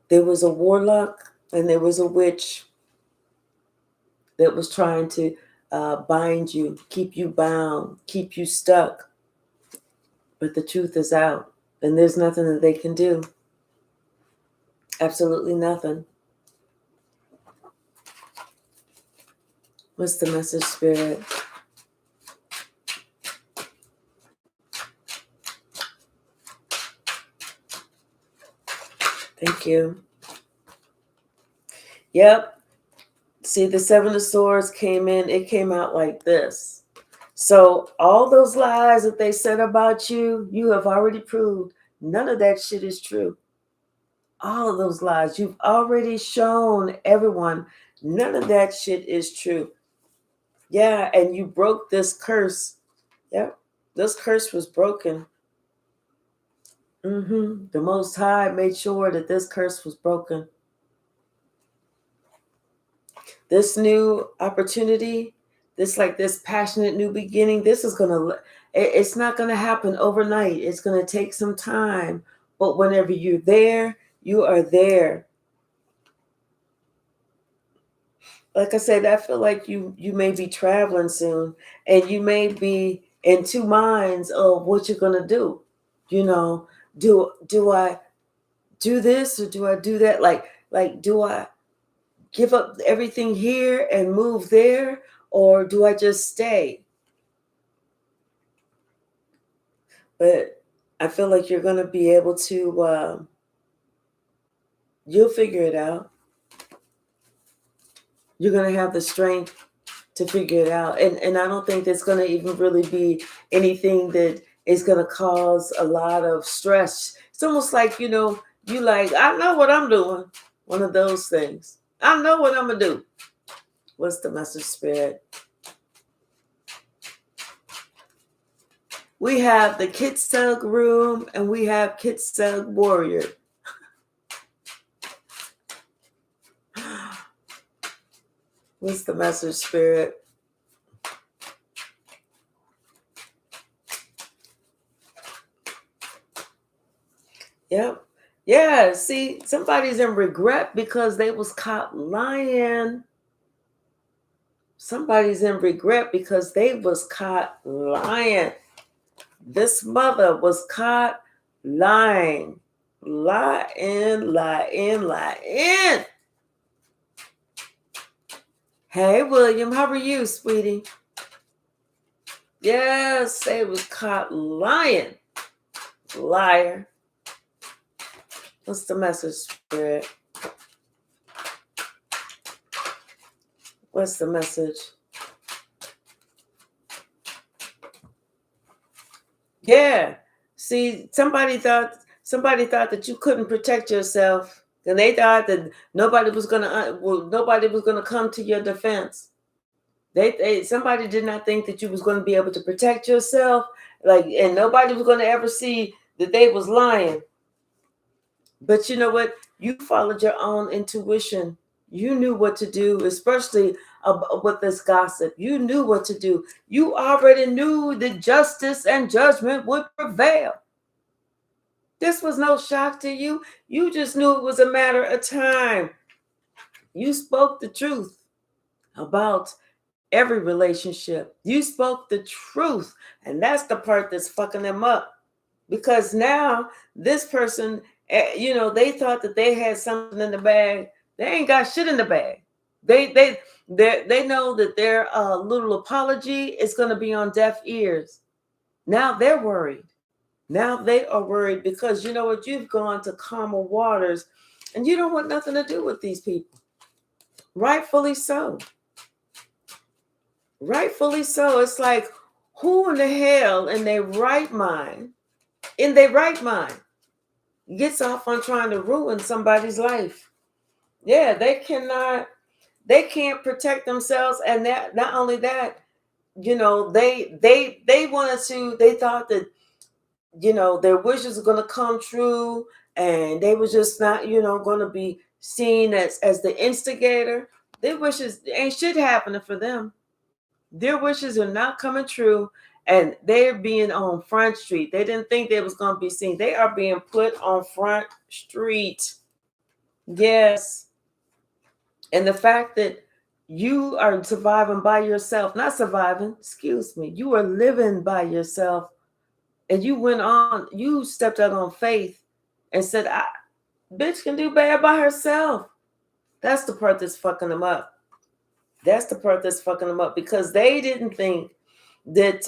there was a warlock and there was a witch that was trying to bind you, keep you bound, keep you stuck. But the truth is out, and there's nothing that they can do. Absolutely nothing. What's the message, Spirit? Thank you. Yep. See, the 7 of Swords came in. It came out like this. So all those lies that they said about you, you have already proved none of that shit is true. All of those lies, you've already shown everyone none of that shit is true. Yeah, and you broke this curse. Yep, this curse was broken. The Most High made sure that this curse was broken. This new opportunity, this passionate new beginning, it's not gonna happen overnight. It's gonna take some time. But whenever you're there, you are there. Like I said, I feel like you may be traveling soon, and you may be in 2 minds of what you're gonna do. Do do this or do I do that? Like do I give up everything here and move there, or do I just stay? But I feel like you're going to be able to, you'll figure it out. You're going to have the strength to figure it out. And I don't think there's going to even really be anything that is going to cause a lot of stress. It's almost like, you like, I know what I'm doing. One of those things. I know what I'm going to do. What's the message, Spirit? We have the Kitsug room and we have Kitsug warrior. What's the message, Spirit? Yep. Yeah, see, somebody's in regret because they was caught lying. Somebody's in regret because they was caught lying. This mother was caught lying. Lying. Hey, William, how are you, sweetie? Yes, they was caught lying. Liar. What's the message, Spirit? What's the message? Yeah. See, somebody thought that you couldn't protect yourself, and they thought that nobody was gonna come to your defense. Somebody did not think that you was going to be able to protect yourself, and nobody was going to ever see that they was lying. But you know what? You followed your own intuition. You knew what to do, especially with this gossip. You knew what to do. You already knew that justice and judgment would prevail. This was no shock to you. You just knew it was a matter of time. You spoke the truth about every relationship. You spoke the truth, and that's the part that's fucking them up. Because now this person, they thought that they had something in the bag. They ain't got shit in the bag. They know that their little apology is going to be on deaf ears. Now they're worried. Now they are worried because you know what? You've gone to calmer waters, and you don't want nothing to do with these people. Rightfully so. Rightfully so. It's like, who in the hell in their right mind gets off on trying to ruin somebody's life? Yeah, they can't protect themselves. And that, not only that, they thought that, their wishes are going to come true, and they was just not, going to be seen as the instigator. Their wishes ain't shit happening for them. Their wishes are not coming true, and they're being on Front Street. They didn't think they was going to be seen. They are being put on Front Street. Yes. And the fact that you are surviving by yourself, not surviving, excuse me, you are living by yourself, and you stepped out on faith and said, bitch can do bad by herself. That's the part that's fucking them up. That's the part that's fucking them up, because they didn't think that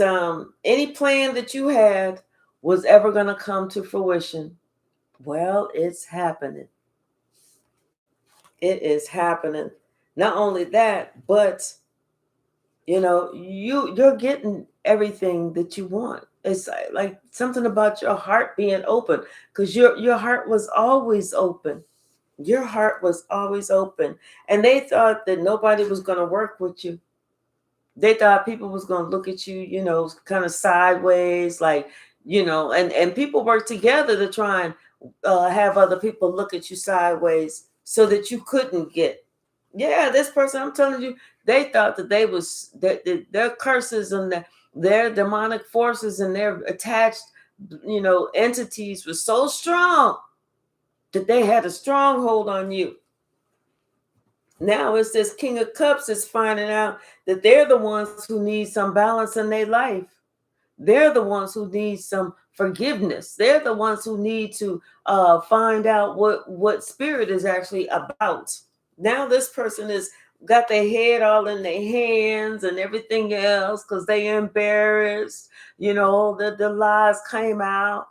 any plan that you had was ever going to come to fruition. Well, it's happening. It is happening. Not only that, but you're getting everything that you want. It's like something about your heart being open, because your heart was always open. Your heart was always open. And they thought that nobody was going to work with you. They thought people was going to look at you, kind of sideways, like, and people work together to try and have other people look at you sideways so that you couldn't get. Yeah, this person, I'm telling you, they thought that their curses and their demonic forces and their attached, entities were so strong that they had a stronghold on you. Now it's this King of Cups is finding out that they're the ones who need some balance in their life. They're the ones who need some forgiveness. They're the ones who need to find out what spirit is actually about. Now this person is got their head all in their hands and everything else because they embarrassed. The lies came out.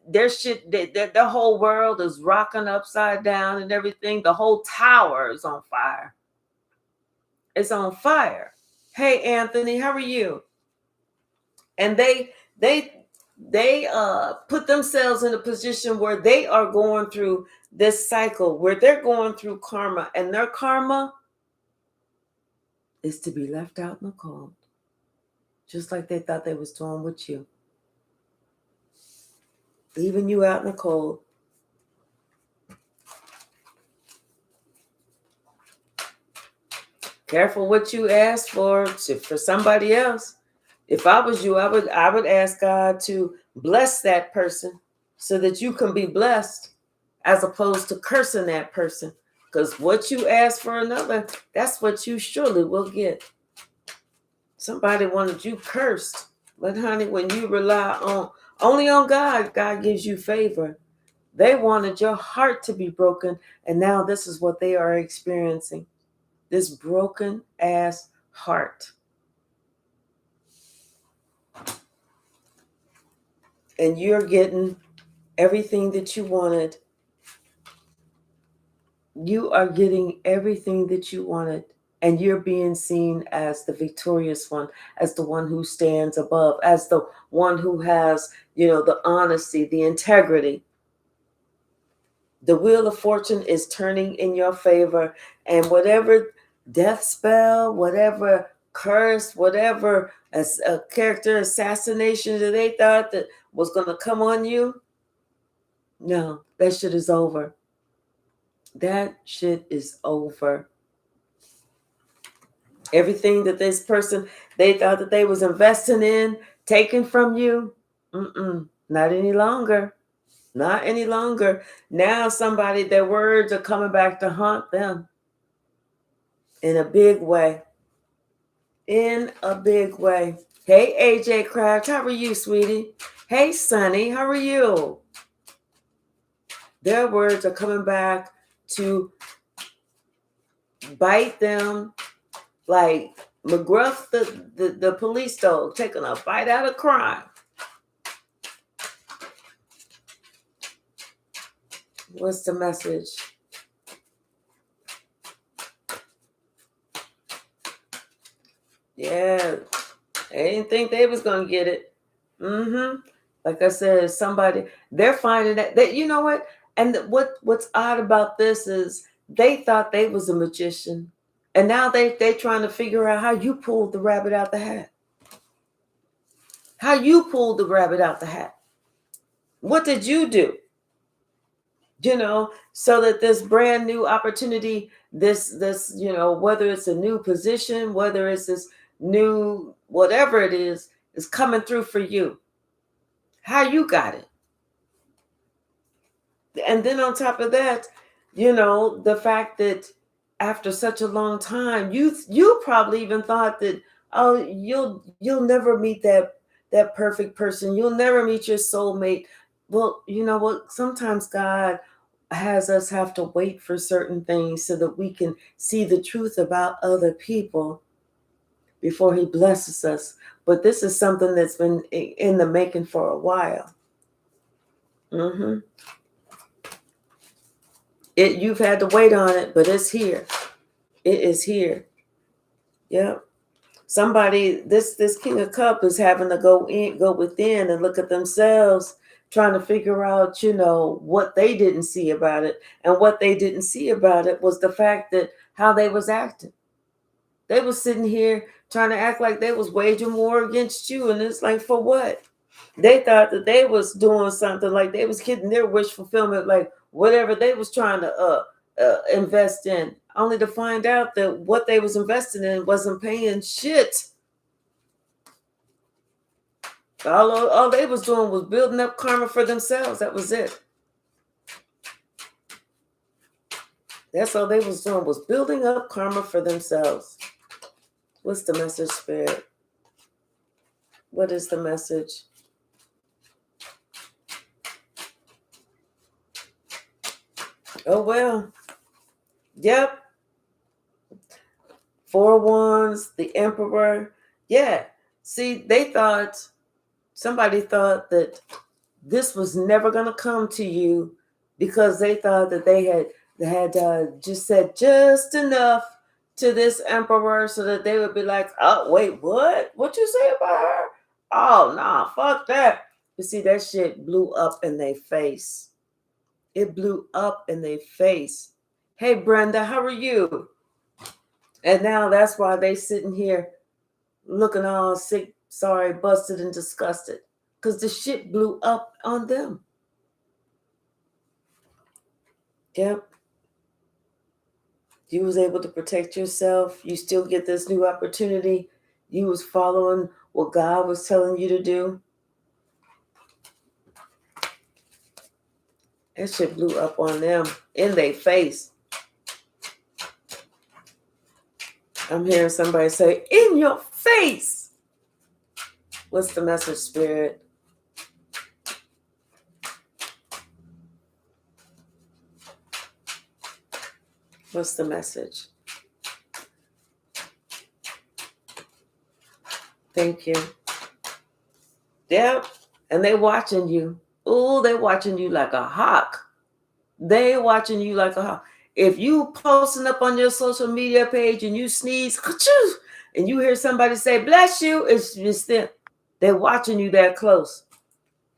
Their shit, their whole world is rocking upside down and everything. The whole tower is on fire. It's on fire. Hey, Anthony, how are you? And they put themselves in a position where they are going through this cycle, where they're going through karma, and their karma is to be left out in the cold, just like they thought they was doing with you, leaving you out in the cold. Careful what you ask for somebody else. If I was you, I would ask God to bless that person so that you can be blessed, as opposed to cursing that person. Because what you ask for another, that's what you surely will get. Somebody wanted you cursed. But honey, when you rely only on God, God gives you favor. They wanted your heart to be broken, and now this is what they are experiencing. This broken ass heart. And you're getting everything that you wanted. You are getting everything that you wanted. And you're being seen as the victorious one, as the one who stands above, as the one who has, the honesty, the integrity. The wheel of fortune is turning in your favor. And whatever death spell, whatever curse, whatever character assassination that they thought that was going to come on you, no, that shit is over. That shit is over. Everything that this person, they thought that they was investing in, taken from you, not any longer. Not any longer. Now their words are coming back to haunt them in a big way. In a big way. Hey, AJ Craft, how are you, sweetie? Hey, Sonny, how are you? Their words are coming back to bite them like McGruff, the police dog, taking a bite out of crime. What's the message? Yeah, they didn't think they was going to get it. Like I said, they're finding that you know what? And what's odd about this is they thought they was a magician. And now they trying to figure out how you pulled the rabbit out the hat. How you pulled the rabbit out the hat. What did you do? So that this brand new opportunity, this, whether it's a new position, whether it's this new, whatever it is coming through for you. How you got it. And then on top of that, the fact that after such a long time, you probably even thought that, oh, you'll never meet that perfect person. You'll never meet your soulmate. Well, you know what? Sometimes God has us have to wait for certain things so that we can see the truth about other people before he blesses us. But this is something that's been in the making for a while. You've had to wait on it, but it's here. It is here. Yep. Somebody, this King of Cups is having to go within and look at themselves, trying to figure out, what they didn't see about it. And what they didn't see about it was the fact that how they was acting. They was sitting here trying to act like they was waging war against you. And it's like, for what? They thought that they was doing something, like they was getting their wish fulfillment, like whatever they was trying to invest in, only to find out that what they was investing in wasn't paying shit. All they was doing was building up karma for themselves. That was it. That's all they was doing, was building up karma for themselves. What's the message, Spirit? What is the message? Oh, well. Yep. 4 wands, the emperor. Yeah. See, somebody thought that this was never going to come to you because they thought that they had just said just enough to this emperor so that they would be like, oh, wait, what you say about her? Oh, nah, fuck that. You see, that shit blew up in their face. It blew up in their face. Hey, Brenda, how are you? And now that's why they sitting here looking all sick, sorry, busted, and disgusted. Because the shit blew up on them. Yep. You was able to protect yourself. You still get this new opportunity. You was following what God was telling you to do. That shit blew up on them in their face. I'm hearing somebody say, in your face. What's the message, Spirit? What's the message? Thank you. Yep. And they watching you. Oh, they watching you like a hawk. They watching you like a hawk. If you posting up on your social media page and you sneeze, and you hear somebody say, bless you, it's just them. They're watching you that close.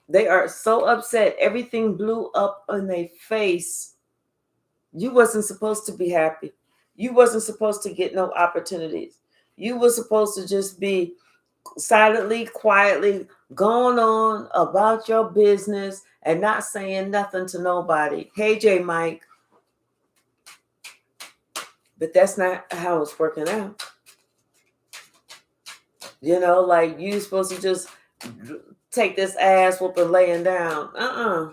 They are so upset. Everything blew up on their face. You wasn't supposed to be happy. You wasn't supposed to get no opportunities. You were supposed to just be silently, quietly going on about your business and not saying nothing to nobody. Hey, J. Mike. But that's not how it's working out. You know, like you supposed to just take this ass whooping laying down. I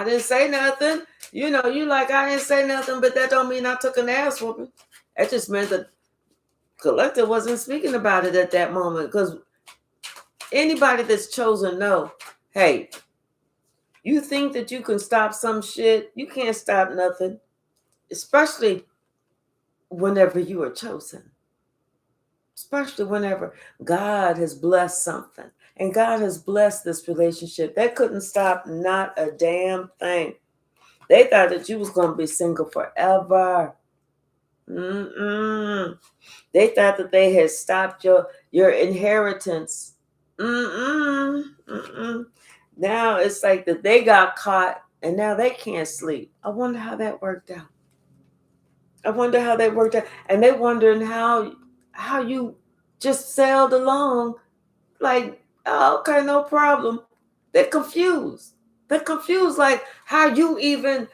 didn't say nothing. You know, you like, I didn't say nothing, but that don't mean I took an ass whooping. That just meant the collective wasn't speaking about it at that moment. Because anybody that's chosen know, hey, you think that you can stop some shit, you can't stop nothing. Especially whenever you are chosen. Especially whenever God has blessed something. And God has blessed this relationship. That couldn't stop not a damn thing. They thought that you was going to be single forever. They thought that they had stopped your inheritance. Now it's like that they got caught and now they can't sleep. I wonder how that worked out. And they're wondering how you just sailed along like, oh, okay, no problem. They're confused. Like how you even,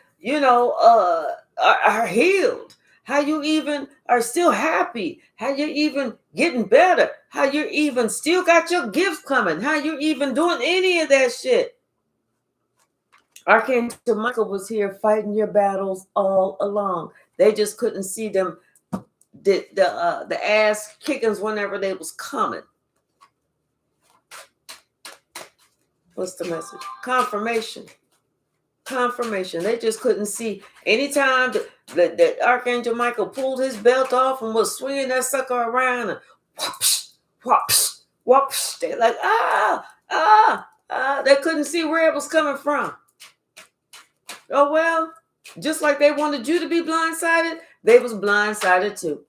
are healed. How you even are still happy. How you're even getting better. How you even still got your gifts coming. How you even doing any of that shit. Archangel Michael was here fighting your battles all along. They just couldn't see them, the ass kickings whenever they was coming. What's the message? Confirmation. They just couldn't see. Anytime that Archangel Michael pulled his belt off and was swinging that sucker around and whoops, whoops, whoops, they're like, they couldn't see where it was coming from. Oh, well, just like they wanted you to be blindsided, they was blindsided too.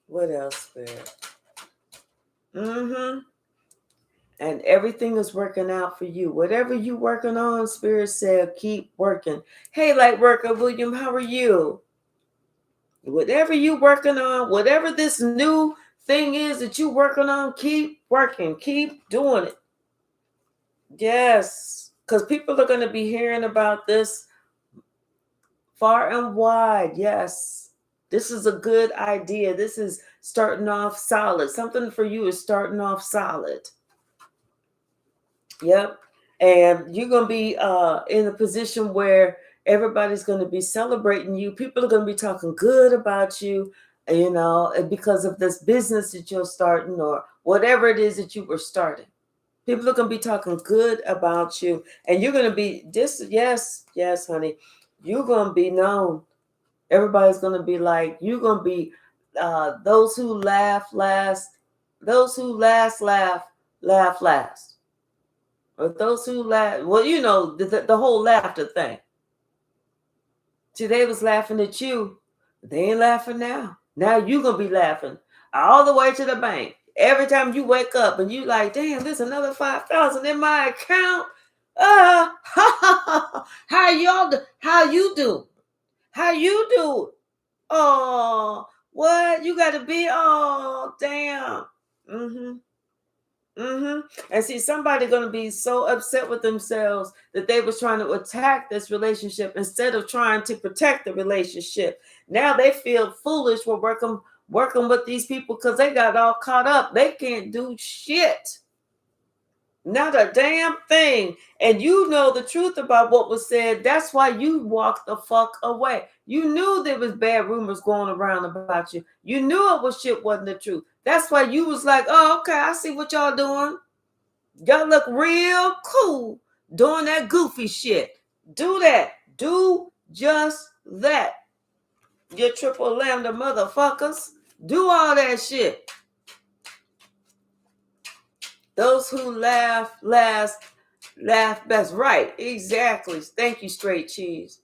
What else, Spirit? And everything is working out for you. Whatever you working on, Spirit said, keep working. Hey, light worker William, how are you? Whatever you working on, whatever this new thing is that you working on, keep working. Keep doing it. Yes, because people are going to be hearing about this far and wide. Yes, this is a good idea. This is starting off solid. Something for you is starting off solid. Yep. And you're going to be in a position where everybody's going to be celebrating you. People are going to be talking good about you, because of this business that you're starting or whatever it is that you were starting. People are going to be talking good about you. And you're going to be this. Yes, honey. You're going to be known. Everybody's going to be like, you're going to be those who laugh last. Those who laugh last. Or those who laugh. Well, you know, the whole laughter thing. See, they was laughing at you. They ain't laughing now. Now you going to be laughing all the way to the bank. Every time you wake up and you like, damn, there's another 5,000 in my account. How y'all do? How you do? How you do? Oh, what? You got to be, oh, damn. And see, somebody going to be so upset with themselves that they was trying to attack this relationship instead of trying to protect the relationship. Now they feel foolish for working with these people because they got all caught up. They can't do shit. Not a damn thing. And you know the truth about what was said. That's why you walked the fuck away. You knew there was bad rumors going around about you. You knew it was shit wasn't the truth. That's why you was like, oh, okay, I see what y'all doing. Y'all look real cool doing that goofy shit. Do that. Do just that. You triple lambda motherfuckers. Do all that shit. Those who laugh last, laugh best. Right. Exactly. Thank you, straight cheese.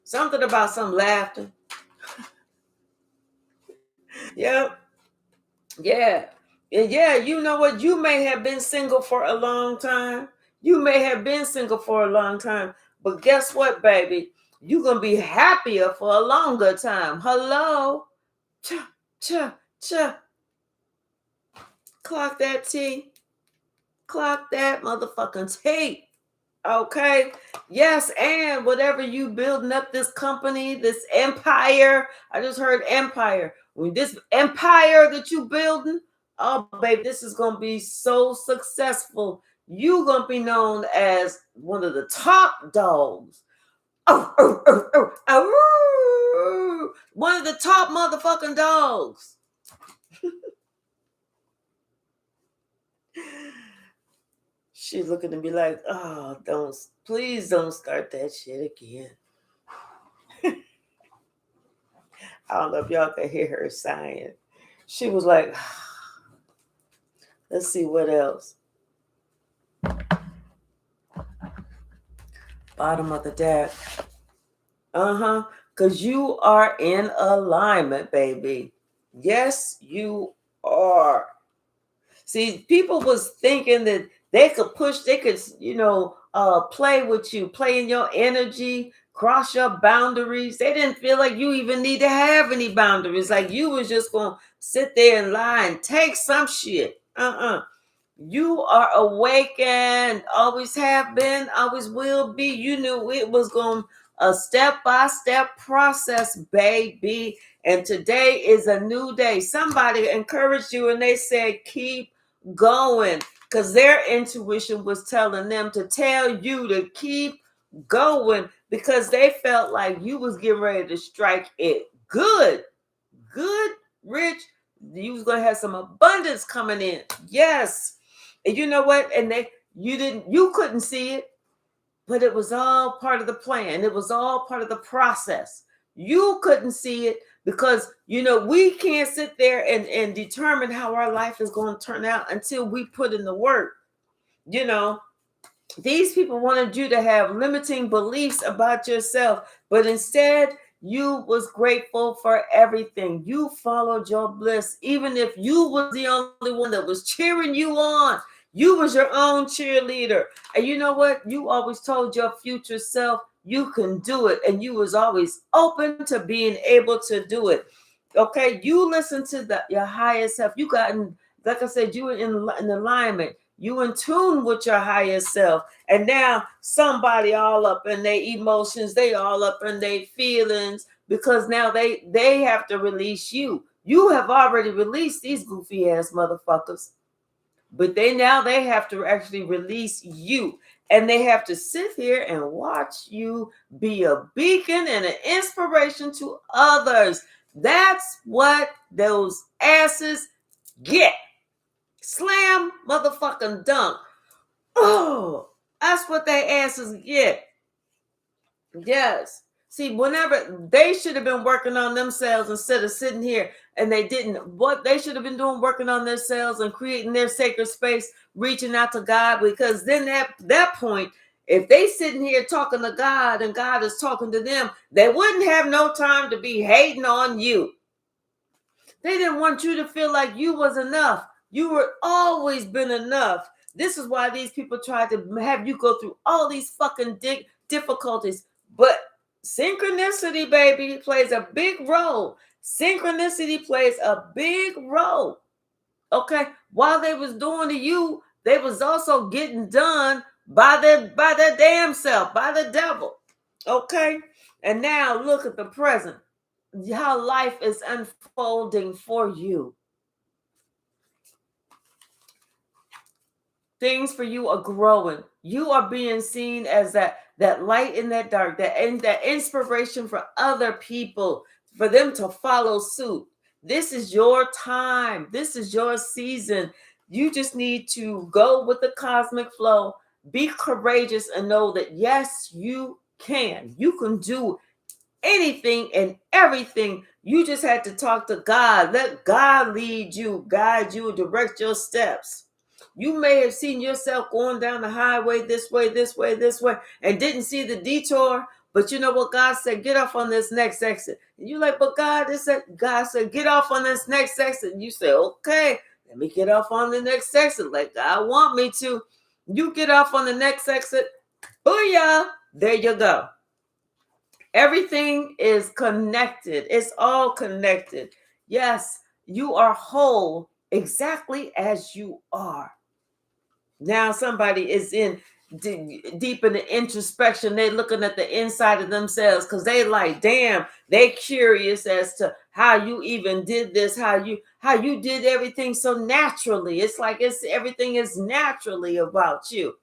Something about some laughter. Yep. Yeah. And yeah, you know what? You may have been single for a long time. But guess what, baby? You're going to be happier for a longer time. Hello? Cha. Clock that T. Clock that motherfucking T. Okay? Yes, and whatever you building up this company, this empire. I just heard empire. When this empire that you building, oh, baby, this is going to be so successful. You're going to be known as one of the top dogs. One of the top motherfucking dogs. She's looking at me like, oh, please don't start that shit again. I don't know if y'all can hear her sighing. She was like, let's see what else. Bottom of the deck. Because you are in alignment, baby. Yes, you are. See, people was thinking that they could play with you, play in your energy, cross your boundaries. They didn't feel like you even need to have any boundaries. Like you was just going to sit there and lie and take some shit. You are awakened, always have been, always will be. You knew it was going a step-by-step process, baby. And today is a new day. Somebody encouraged you and they said, keep going. Because their intuition was telling them to tell you to keep going because they felt like you was getting ready to strike it good, rich. You was going to have some abundance coming in. Yes. And you know what? And you couldn't see it, but it was all part of the plan. It was all part of the process. You couldn't see it because, we can't sit there and determine how our life is going to turn out until we put in the work. These people wanted you to have limiting beliefs about yourself, but instead you was grateful for everything. You followed your bliss, even if you was the only one that was cheering you on. You was your own cheerleader. And you know what? You always told your future self you can do it. And you was always open to being able to do it. Okay? You listen to your higher self. You got, like I said, you were in alignment. You in tune with your higher self. And now somebody all up in their emotions. They all up in their feelings because now they have to release you. You have already released these goofy ass motherfuckers. But they have to actually release you. And they have to sit here and watch you be a beacon and an inspiration to others. That's what those asses get. Slam motherfucking dunk. Oh, that's what their asses get. Yes. See, whenever they should have been working on themselves instead of sitting here, and they didn't. What they should have been doing, working on themselves and creating their sacred space, reaching out to God. Because then at that point, if they sitting here talking to God and God is talking to them, they wouldn't have no time to be hating on you. They didn't want you to feel like you was enough. You were always been enough. This is why these people tried to have you go through all these fucking difficulties. But synchronicity, baby, plays a big role. Synchronicity plays a big role. Okay, while they was doing to you, they was also getting done by their damn self, by the devil. Okay, and now look at the present, how life is unfolding for you. Things for you are growing. You are being seen as that light in that dark, that inspiration for other people, for them to follow suit. This is your time. This is your season. You just need to go with the cosmic flow, be courageous, and know that yes, you can. You can do anything and everything. You just had to talk to God. Let God lead you, guide you, direct your steps. You may have seen yourself going down the highway this way, and didn't see the detour. But you know what God said? Get off on this next exit. And you're like, but God said, get off on this next exit. And you say, okay, let me get off on the next exit like God want me to. You get off on the next exit. Booyah! There you go. Everything is connected. It's all connected. Yes, you are whole exactly as you are. Now somebody is in deep in the introspection. They're looking at the inside of themselves because they like, damn, they curious as to how you even did this, how you did everything so naturally. It's like everything is naturally about you.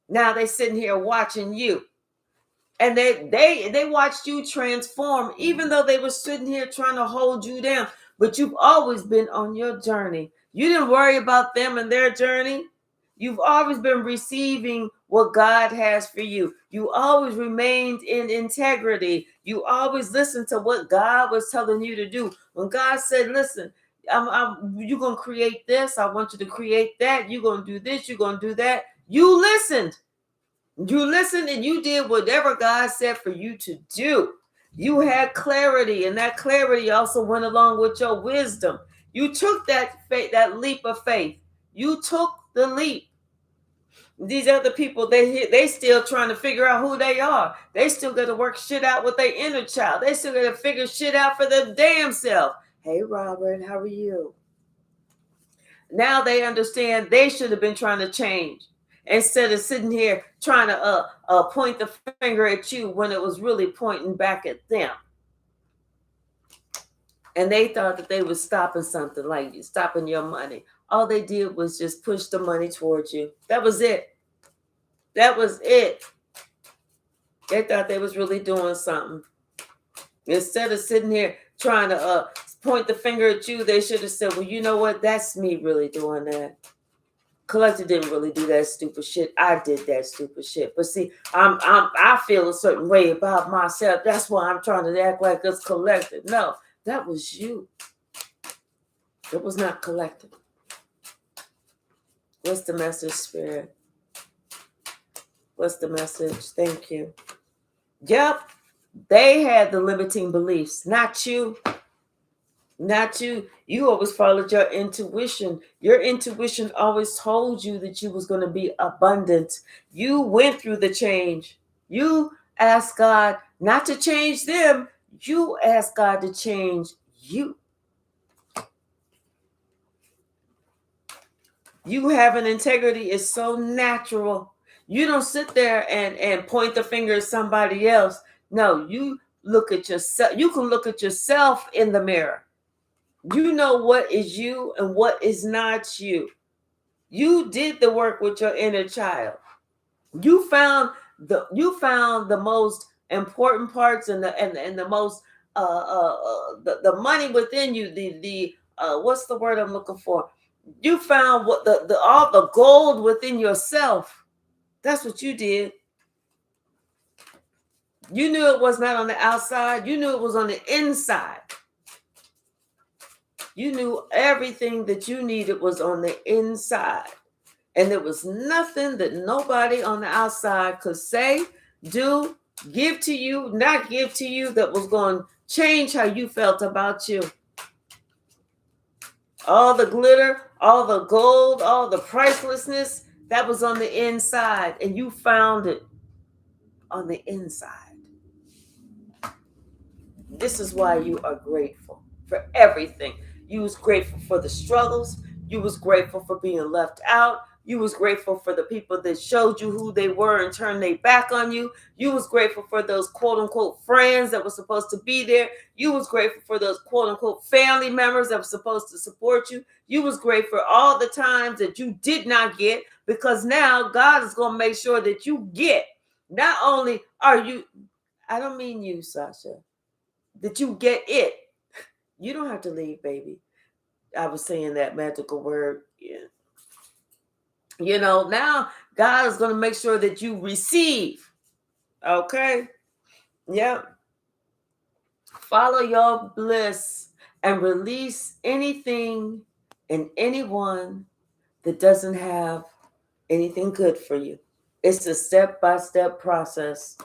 Now they sitting here watching you. And they watched you transform, even though they were sitting here trying to hold you down. But you've always been on your journey. You didn't worry about them and their journey. You've always been receiving what God has for you. You always remained in integrity. You always listened to what God was telling you to do. When God said, listen, you're going to create this. I want you to create that. You're going to do this. You're going to do that. You listened. You listened and you did whatever God said for you to do. You had clarity, and that clarity also went along with your wisdom. You took that faith, that leap of faith. You took the leap. These other people, they still trying to figure out who they are. They still got to work shit out with their inner child. They still got to figure shit out for their damn self. Hey, Robert, how are you? Now they understand they should have been trying to change, instead of sitting here trying to point the finger at you when it was really pointing back at them. And they thought that they were stopping something, like stopping your money. All they did was just push the money towards you. That was it. That was it. They thought they was really doing something. Instead of sitting here trying to point the finger at you, they should have said, well, you know what? That's me really doing that. Collector didn't really do that stupid shit. I did that stupid shit. But see, I feel a certain way about myself. That's why I'm trying to act like it's collective. No, that was you. It was not collective. What's the message, Spirit? What's the message? Thank you. Yep. They had the limiting beliefs, not you. Not you. You always followed your intuition. Your intuition always told you that you was going to be abundant. You went through the change. You asked God not to change them. You asked God to change you. You having integrity is so natural. You don't sit there and point the finger at somebody else. No, you look at yourself. You can look at yourself in the mirror. You know what is you and what is not you. You did the work with your inner child. You found the most important parts and the most the money within you. The what's the word I'm looking for? You found what all the gold within yourself. That's what you did. You knew it was not on the outside. You knew it was on the inside. You knew everything that you needed was on the inside. And there was nothing that nobody on the outside could say, do, give to you, not give to you that was going to change how you felt about you. All the glitter, all the gold, all the pricelessness, that was on the inside. And you found it on the inside. This is why you are grateful for everything. You was grateful for the struggles. You was grateful for being left out. You was grateful for the people that showed you who they were and turned their back on you. You was grateful for those quote unquote friends that were supposed to be there. You was grateful for those quote unquote family members that were supposed to support you. You was grateful for all the times that you did not get, because now God is going to make sure that you get. Not only are you, I don't mean you, Sasha, that you get it. You don't have to leave, baby. I was saying that magical word. Yeah. You know, now God is going to make sure that you receive. Okay? Yeah. Follow your bliss and release anything and anyone that doesn't have anything good for you. It's a step-by-step process.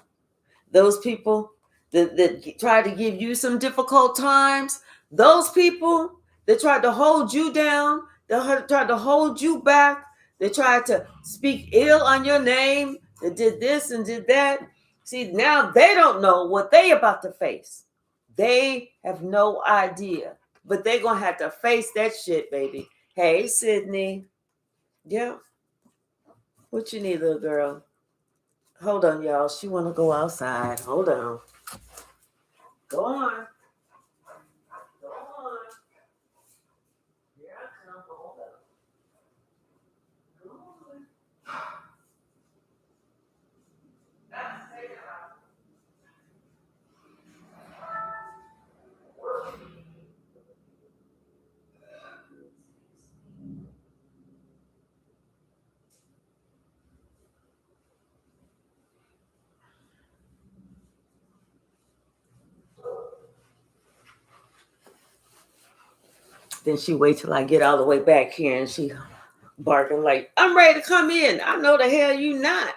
Those people that try to give you some difficult times, those people that tried to hold you down, that tried to hold you back, they tried to speak ill on your name, that did this and did that. See, now they don't know what they about to face. They have no idea, but they're going to have to face that shit, baby. Hey, Sydney. Yeah. What you need, little girl? Hold on, y'all. She want to go outside. Hold on. Go on. Go on. Here I come. Hold up. Go on. That's it. Then she wait till I get all the way back here and she barking like, I'm ready to come in. I know the hell you not.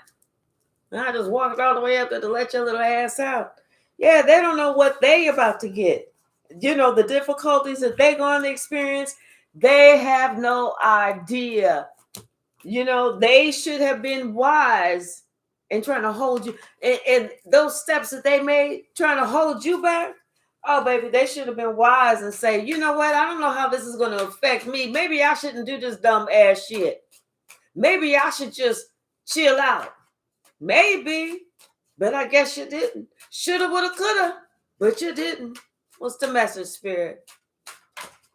And I just walked all the way up there to let your little ass out. Yeah, they don't know what they about to get. You know, the difficulties that they going to experience, they have no idea. You know, they should have been wise in trying to hold you. And those steps that they made, trying to hold you back, oh, baby, they should have been wise and say, you know what? I don't know how this is going to affect me. Maybe I shouldn't do this dumb ass shit. Maybe I should just chill out. Maybe. But I guess you didn't. Shoulda, woulda, coulda. But you didn't. What's the message, Spirit?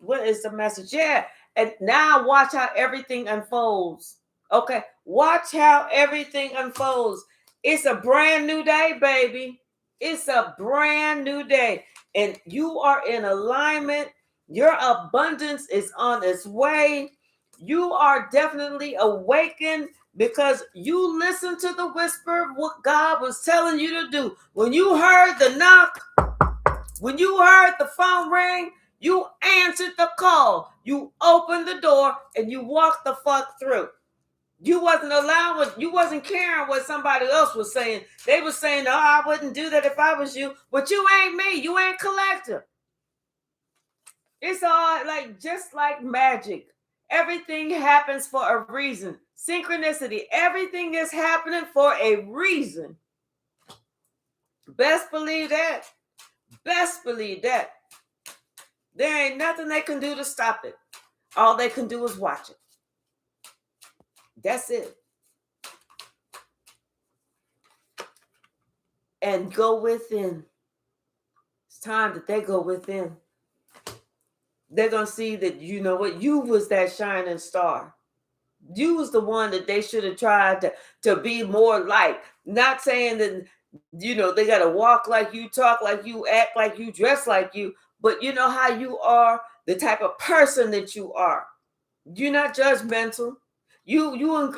What is the message? Yeah. And now watch how everything unfolds. Okay. Watch how everything unfolds. It's a brand new day, baby. It's a brand new day. And you are in alignment. Your abundance is on its way. You are definitely awakened because you listened to the whisper of what God was telling you to do. When you heard the knock, when you heard the phone ring, you answered the call. You opened the door and you walked the fuck through. You wasn't caring what somebody else was saying. They were saying, oh, I wouldn't do that if I was you. But you ain't me. You ain't collector. It's all like, just like magic. Everything happens for a reason. Synchronicity. Everything is happening for a reason. Best believe that. Best believe that. There ain't nothing they can do to stop it. All they can do is watch it. That's it. And go within. It's time that they go within. They're going to see that, you know what, you was that shining star. You was the one that they should have tried to be more like. Not saying that, you know, they got to walk like you, talk like you, act like you, dress like you. But you know how you are, the type of person that you are. You're not judgmental. You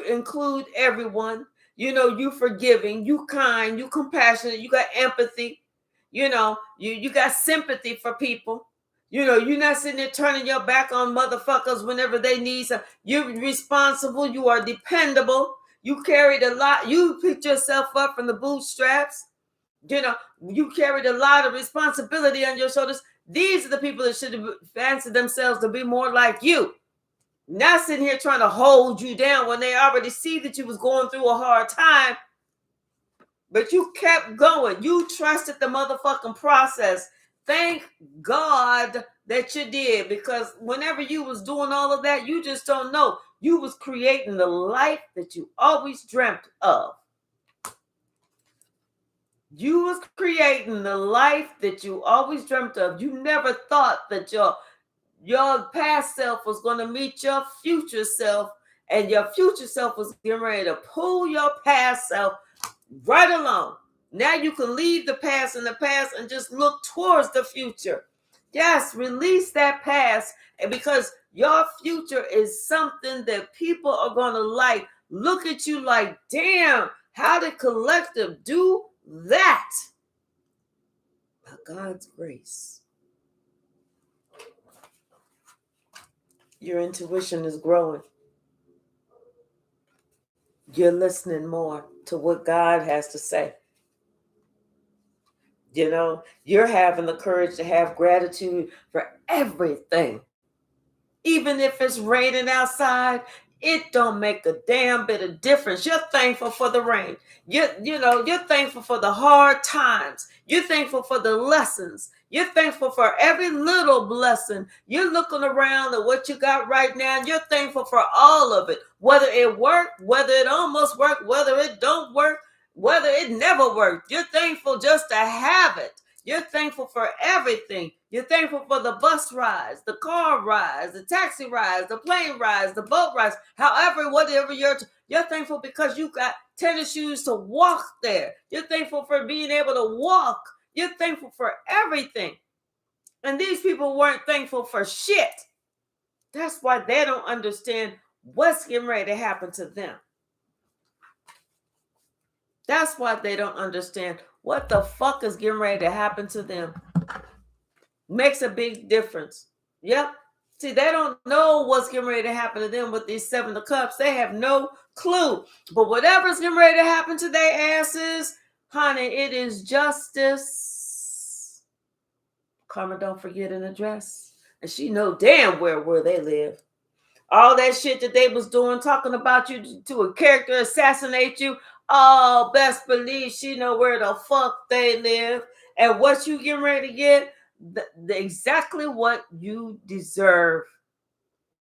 include everyone. You forgiving, you kind, you compassionate, you got empathy. You got sympathy for people. You're not sitting there turning your back on motherfuckers whenever they need some. You're responsible. You are dependable. You carried a lot. You picked yourself up from the bootstraps. You carried a lot of responsibility on your shoulders. These are the people that should fancy themselves to be more like you. Not sitting here trying to hold you down when they already see that you was going through a hard time, but you kept going. You trusted the motherfucking process. Thank God that you did, because whenever you was doing all of that, you just don't know. You was creating the life that you always dreamt of. You was creating the life that you always dreamt of. You never thought that your past self was going to meet your future self, and your future self was getting ready to pull your past self right along. Now you can leave the past in the past and just look towards the future. Yes, release that past, and because your future is something that people are going to like. Look at you like, damn, how did collective do that? By God's grace. Your intuition is growing. You're listening more to what God has to say. You're having the courage to have gratitude for everything. Even if it's raining outside, it don't make a damn bit of difference. You're thankful for the rain. You're thankful for the hard times. You're thankful for the lessons. You're thankful for every little blessing. You're looking around at what you got right now, and you're thankful for all of it. Whether it worked, whether it almost worked, whether it don't work, whether it never worked. You're thankful just to have it. You're thankful for everything. You're thankful for the bus rides, the car rides, the taxi rides, the plane rides, the boat rides, however, whatever you're thankful because you got tennis shoes to walk there. You're thankful for being able to walk. You're thankful for everything. And these people weren't thankful for shit. That's why they don't understand what's getting ready to happen to them. That's why they don't understand what the fuck is getting ready to happen to them. Makes a big difference. Yep. See, they don't know what's getting ready to happen to them with these 7 of cups. They have no clue. But whatever's getting ready to happen to their asses, honey, it is justice. Karma don't forget an address. And she know damn well where they live. All that shit that they was doing, talking about you to a character, assassinate you. Oh, best believe she know where the fuck they live. And what you getting ready to get, exactly what you deserve.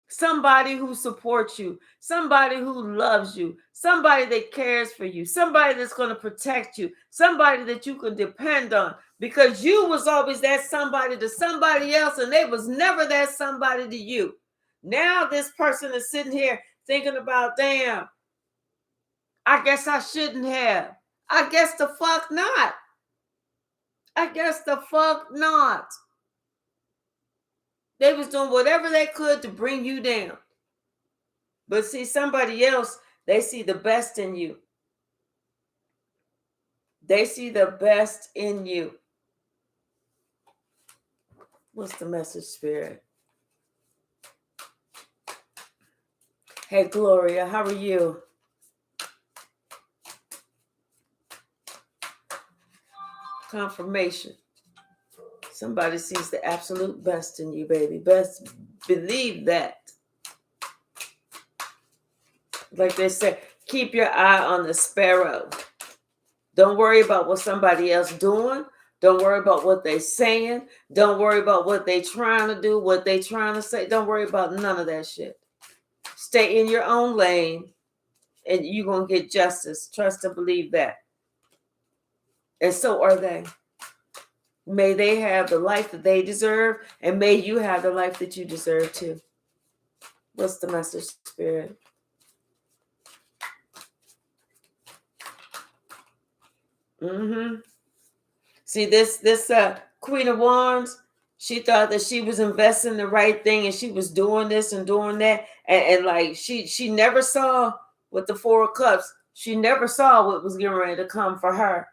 Somebody who supports you, somebody who loves you, somebody that cares for you, somebody that's going to protect you, somebody that you can depend on, because you was always that somebody to somebody else, and they was never that somebody to you. Now this person is sitting here thinking about, damn, I guess I shouldn't have. I guess the fuck not. I guess the fuck not. They was doing whatever they could to bring you down. But see, somebody else, they see the best in you. They see the best in you. What's the message, Spirit? Hey, Gloria, how are you? Confirmation. Somebody sees the absolute best in you, baby. Best believe that. Like they say, keep your eye on the sparrow. Don't worry about what somebody else doing. Don't worry about what they saying. Don't worry about what they trying to do, what they trying to say. Don't worry about none of that shit. Stay in your own lane, and you're going to get justice. Trust and believe that. And so are they. May they have the life that they deserve, and may you have the life that you deserve too. What's the message, Spirit? See, this Queen of Wands, She thought that she was investing the right thing and she was doing this and doing that. And like she never saw with the Four of Cups, she never saw what was getting ready to come for her.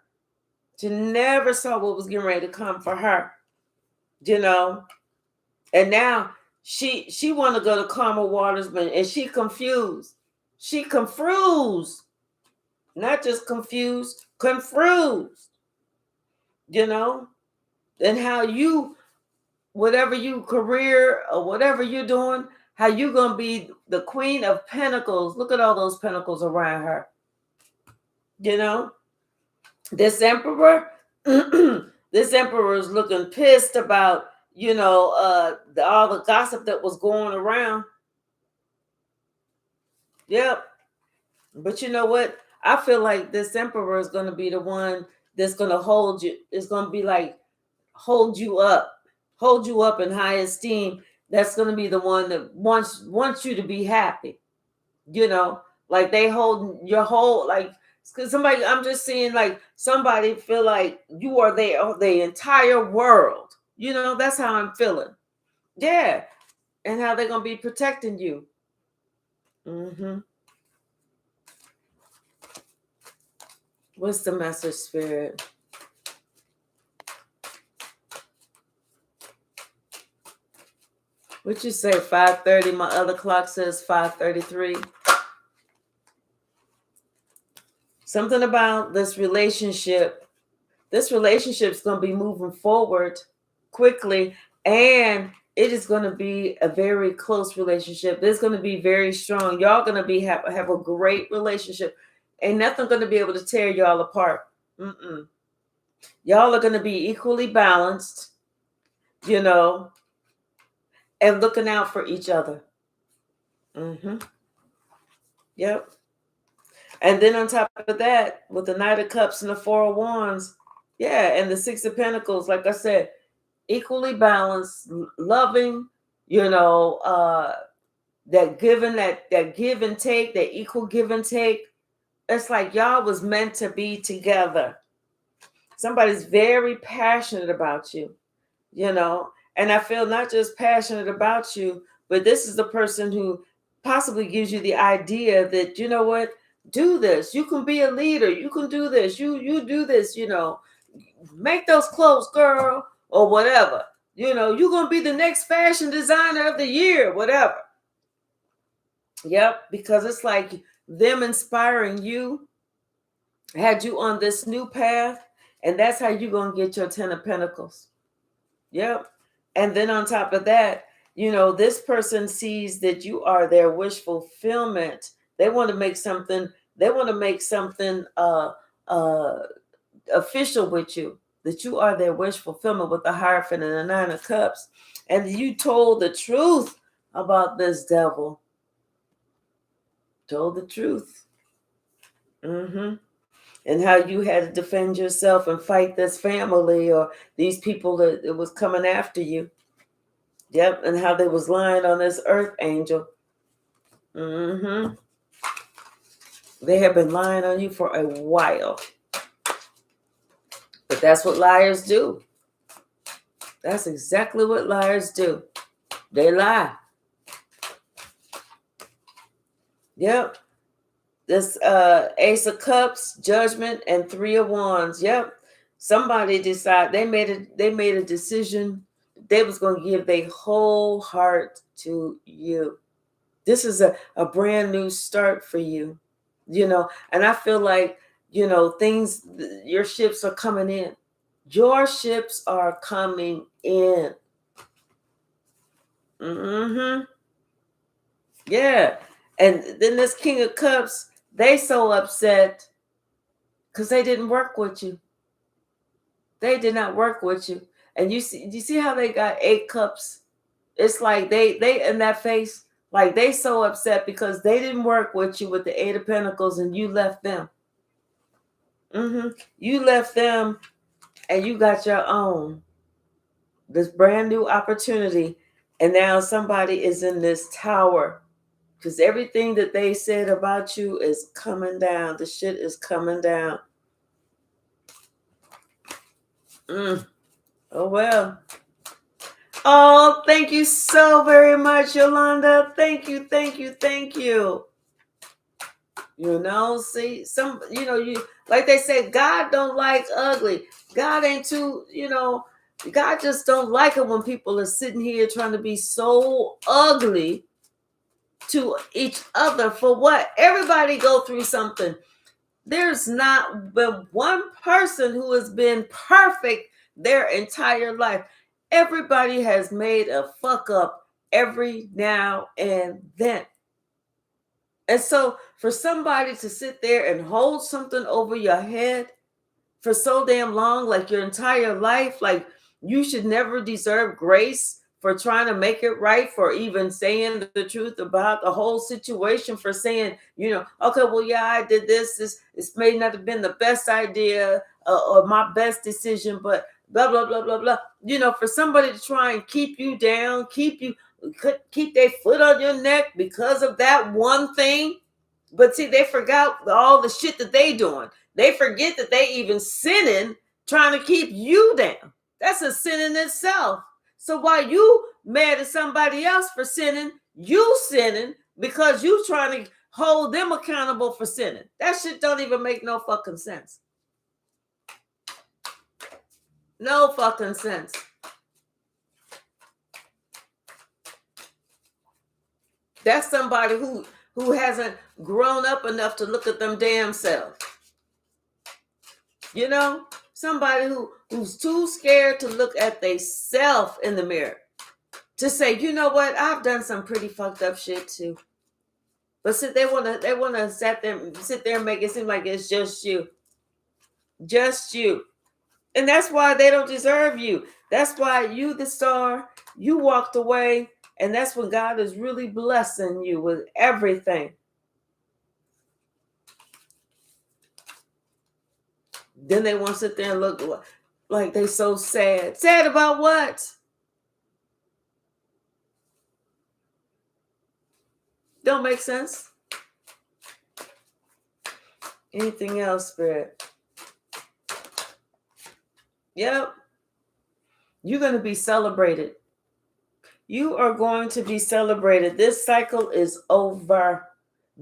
She never saw what was getting ready to come for her. You know? And now she want to go to Karma Watersman and she confused. She confused. Not just confused, confused. You know? And how you, whatever you career or whatever you're doing, how you gonna be the Queen of Pentacles. Look at all those pentacles around her. You know, this emperor, this emperor is looking pissed about, you know, all the gossip that was going around. Yep. But you know what? I feel like this emperor is going to be the one that's going to hold you. It's going to be like hold you up in high esteem. That's going to be the one that wants you to be happy. You know, like they hold your whole, like, because somebody, I'm just seeing like somebody feel like you are the entire world. You know, that's how I'm feeling. Yeah. And how they're going to be protecting you. Mm-hmm. What's the message, Spirit? What you say, 5:30? My other clock says 5:33. Something about this relationship. This relationship is going to be moving forward quickly, and it is going to be a very close relationship. It's going to be very strong. Y'all going to be have a great relationship. Ain't nothing going to be able to tear y'all apart. Mm-mm. Y'all are going to be equally balanced, you know, and looking out for each other. Mm-hmm. Yep. And then on top of that, with the Knight of Cups and the Four of Wands, yeah, and the Six of Pentacles, like I said, equally balanced, loving, you know, that giving, that give and take, that equal give and take. It's like y'all was meant to be together. Somebody's very passionate about you, you know, and I feel not just passionate about you, but this is the person who possibly gives you the idea that, you know what, do this. You can be a leader. You can do this. You do this, you know, make those clothes, girl, or whatever. You know, you're going to be the next fashion designer of the year, whatever. Yep, because it's like them inspiring you, had you on this new path, and that's how you're going to get your 10 of Pentacles. Yep. And then on top of that, you know, this person sees that you are their wish fulfillment. They want to make something, official with you, that you are their wish fulfillment with the Hierophant and the Nine of Cups. And you told the truth about this devil. Told the truth. Mm-hmm. And how you had to defend yourself and fight this family or these people that was coming after you. Yep, and how they was lying on this earth angel. Mm-hmm. They have been lying on you for a while. But that's what liars do. That's exactly what liars do. They lie. Yep. This Ace of Cups, Judgment, and Three of Wands. Yep. Somebody decided they made a decision. They was going to give their whole heart to you. This is a brand new start for you, you know. And I feel like, you know, your ships are coming in. Your ships are coming in. Mm-hmm. Yeah. And then this King of Cups, they so upset because they didn't work with you. They did not work with you. And you see how they got 8 cups? It's like they in that face, like they so upset because they didn't work with you with the 8 of Pentacles and you left them. Mm-hmm. You left them and you got your own. This brand new opportunity. And now somebody is in this tower because everything that they said about you is coming down. The shit is coming down. Oh, well. Oh, thank you so very much, Yolanda. Thank you, thank you, thank you. You know, see, you like they say, God don't like ugly. God ain't too, God just don't like it when people are sitting here trying to be so ugly to each other. For what? Everybody go through something. There's not been one person who has been perfect their entire life. Everybody has made a fuck up every now and then. And so for somebody to sit there and hold something over your head for so damn long, like your entire life, like you should never deserve grace for trying to make it right, for even saying the truth about the whole situation, for saying, okay, well, yeah, I did this may not have been the best idea or my best decision, but blah blah blah blah blah. For somebody to try and keep you down, keep their foot on your neck because of that one thing. But see, they forgot all the shit that they doing. They forget that they even sinning, trying to keep you down. That's a sin in itself. So while you mad at somebody else for sinning, you sinning because you trying to hold them accountable for sinning. That shit don't even make no fucking sense. No fucking sense. That's somebody who hasn't grown up enough to look at them damn self. Somebody who's too scared to look at they self in the mirror, to say, you know what, I've done some pretty fucked up shit too. But they wanna sit there and make it seem like it's just you. Just you. And that's why they don't deserve you. That's why you, the star, you walked away, and that's when God is really blessing you with everything. Then they want to sit there and look like they so sad. Sad about what? Don't make sense. Anything else, Spirit? Yep. You're going to be celebrated. You are going to be celebrated. This cycle is over.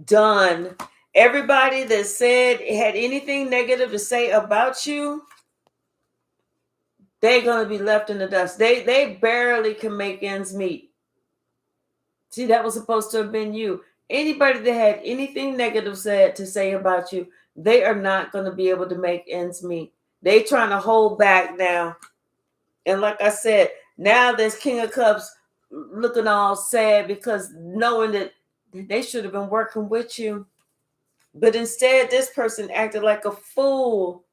Done. Everybody that said had anything negative to say about you, they're going to be left in the dust. They barely can make ends meet. See, that was supposed to have been you. Anybody that had anything negative to say about you, they are not going to be able to make ends meet. They trying to hold back now. And like I said, now there's King of Cups looking all sad because knowing that they should have been working with you. But instead, this person acted like a fool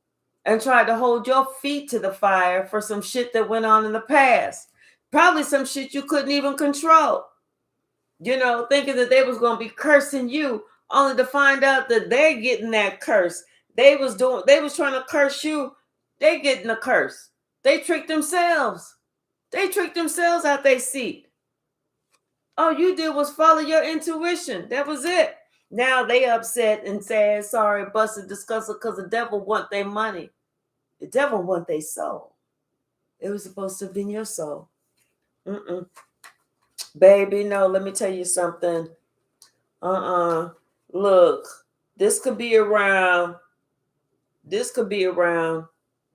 and tried to hold your feet to the fire for some shit that went on in the past. Probably some shit you couldn't even control. Thinking that they was going to be cursing you, only to find out that they're getting that curse. They was trying to curse you. They getting a curse. They tricked themselves. They tricked themselves out their seat. All you did was follow your intuition. That was it. Now they upset and sad, sorry, busted, disgusted because the devil want their money. The devil want their soul. It was supposed to have been your soul. Baby, no, let me tell you something. Look, this could be around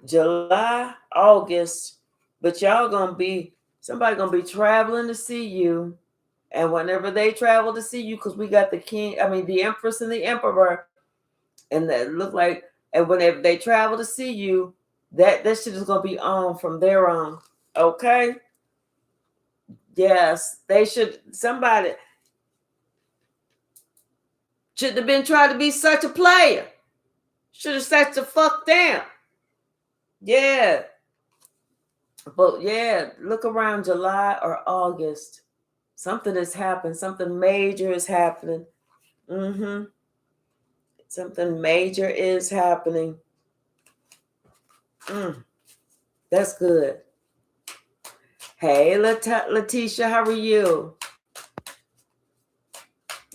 July, August, but somebody gonna be traveling to see you. And whenever they travel to see you, because we got the Empress and the Emperor, and that look like, and whenever they travel to see you, that shit is gonna be on from there on. Okay? Yes, somebody should have been trying to be such a player. Should have sat the fuck down. Yeah. But yeah, look around July or August. Something has happened. Something major is happening. Something major is happening. That's good. Hey, Letitia, how are you?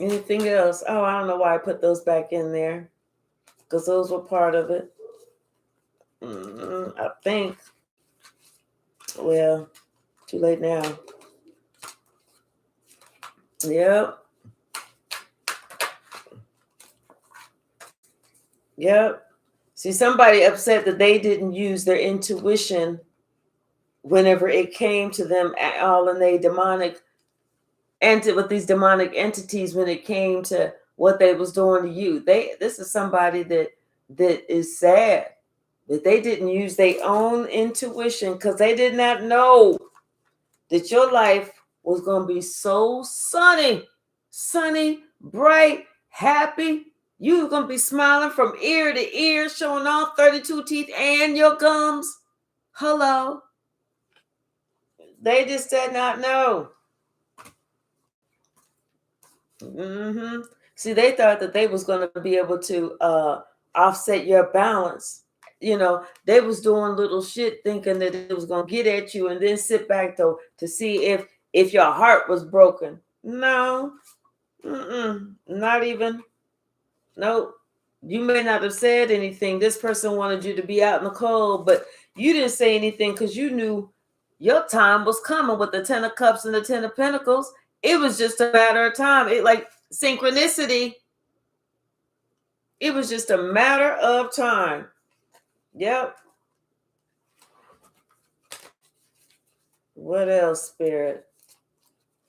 Anything else? Oh, I don't know why I put those back in there. Because those were part of it. I think. Well, Too late now. Yep. Yep. See, somebody upset that they didn't use their intuition whenever it came to them at all, and they demonic with these demonic entities when it came to what they was doing to you. This is somebody that is sad that they didn't use their own intuition, because they did not know that your life was going to be so sunny, bright, happy. You were going to be smiling from ear to ear, showing off 32 teeth and your gums. Hello. They just did not know. See, they thought that they was going to be able to offset your balance. You know, they was doing little shit thinking that it was going to get at you, and then sit back though to see if your heart was broken. No. Not even. Nope. You may not have said anything. This person wanted you to be out in the cold, but you didn't say anything because you knew your time was coming with the 10 of cups and the 10 of pentacles. It was just a matter of time. It like synchronicity. It was just a matter of time. Yep. What else, Spirit?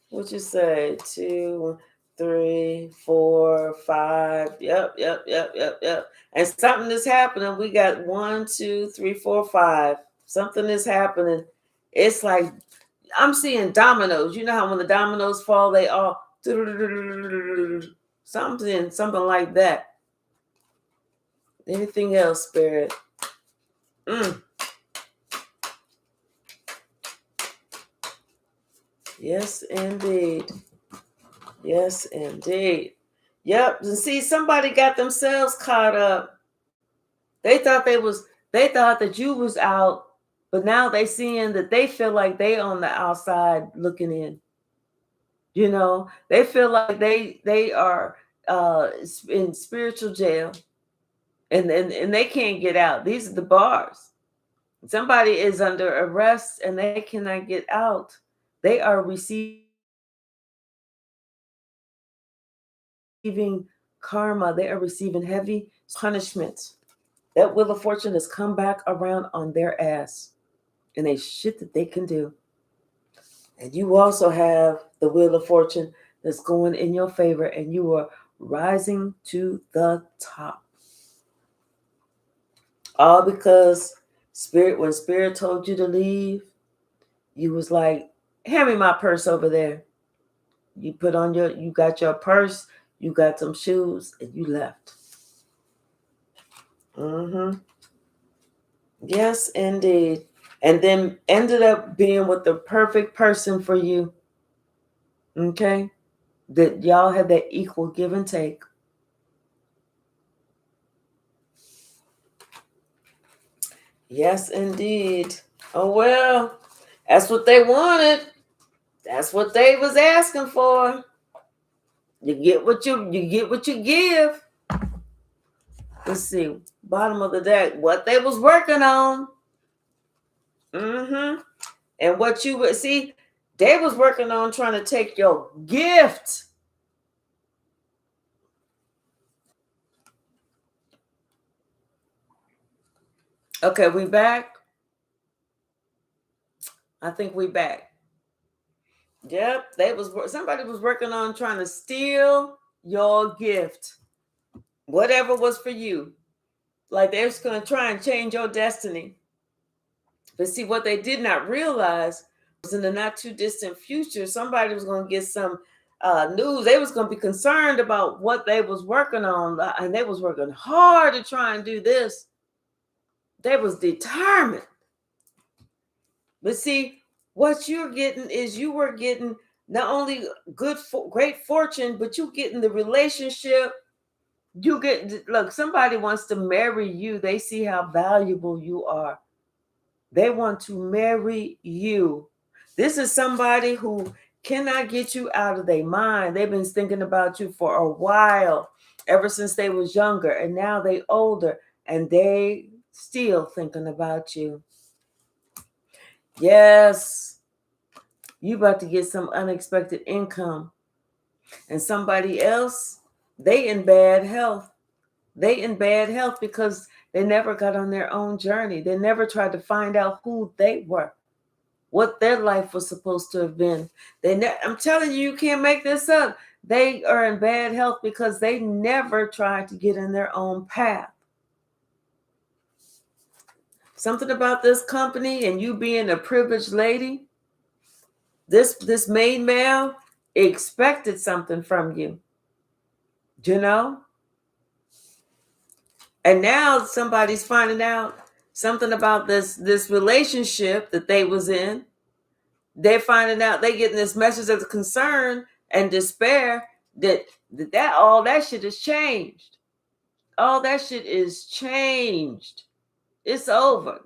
What you say? 2, 3, 4, 5. Yep. And something is happening. We got 1, 2, 3, 4, 5. Something is happening. It's like I'm seeing dominoes. You know how when the dominoes fall, they all something like that. Anything else, Spirit? Yes, indeed. Yes, indeed. Yep. And see, somebody got themselves caught up. They thought that you was out, but now they seeing that they feel like they on the outside looking in. You know, they feel like they are in spiritual jail, and they can't get out. These are the bars. Somebody is under arrest and they cannot get out. They are receiving karma. They are receiving heavy punishment. That wheel of fortune has come back around on their ass, and they shit that they can do. And you also have the wheel of fortune that's going in your favor, and you are rising to the top. All because when Spirit told you to leave, you was like, hand me my purse over there. You got your purse, you got some shoes, and you left. Yes, indeed. And then ended up being with the perfect person for you. Okay? That y'all had that equal give and take. Yes, indeed. Oh, well, that's what they wanted. That's what they was asking for. You get what you give. Let's see. Bottom of the deck. What they was working on. And what you would see, they was working on trying to take your gift. Okay, we back. I think we back. Yep, somebody was working on trying to steal your gift. Whatever was for you. Like they're just going to try and change your destiny. But see, what they did not realize was in the not too distant future, somebody was going to get some news. They was going to be concerned about what they was working on, and they was working hard to try and do this. They was determined. But see, what you're getting is you were getting not only great fortune, but you getting the relationship. Look, somebody wants to marry you. They see how valuable you are. They want to marry you. This is somebody who cannot get you out of their mind. They've been thinking about you for a while, ever since they was younger, and now they older, and they still thinking about you. Yes. You about to get some unexpected income. And somebody else, they in bad health. They in bad health because they never got on their own journey. They never tried to find out who they were, what their life was supposed to have been. I'm telling you, you can't make this up. They are in bad health because they never tried to get in their own path. Something about this company and you being a privileged lady, this main male expected something from you, you know? And now somebody's finding out something about this relationship that they was in. They're finding out, they getting this message of concern and despair that all that shit has changed. All that shit is changed. It's over.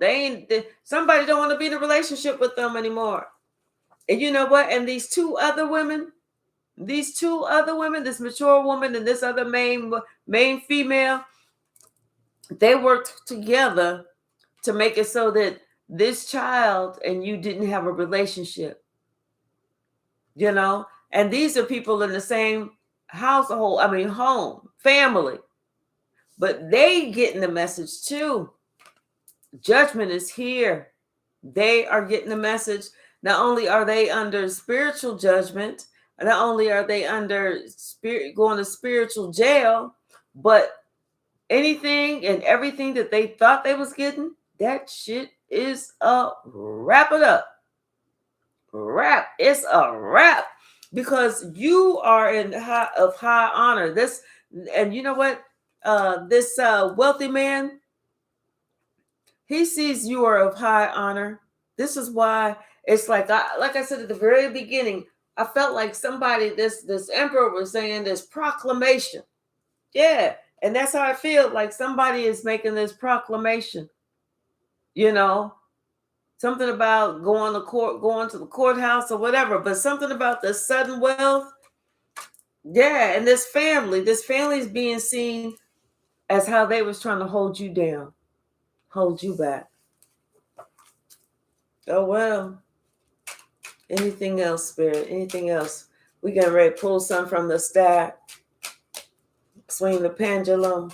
Somebody don't want to be in a relationship with them anymore. And you know what? And these two other women, this mature woman and this other main female, they worked together to make it so that this child and you didn't have a relationship, you know? And these are people in the same home, family. But they getting the message too. Judgment is here. They are getting the message. Not only are they under spiritual judgment, not only are they under going to spiritual jail, but anything and everything that they thought they was getting, that shit is a wrap it up. It's a wrap because you are of high honor. And you know what? This wealthy man, he sees you are of high honor. This is why it's like I said at the very beginning, I felt like somebody, this emperor was saying this proclamation. Yeah. And that's how I feel, like somebody is making this proclamation, you know, something about going to the courthouse or whatever, but something about the sudden wealth. Yeah. And this family is being seen as how they was trying to hold you down, hold you back. Oh, well. Anything else, Spirit? Anything else? We getting ready to pull some from the stack. Swing the pendulum.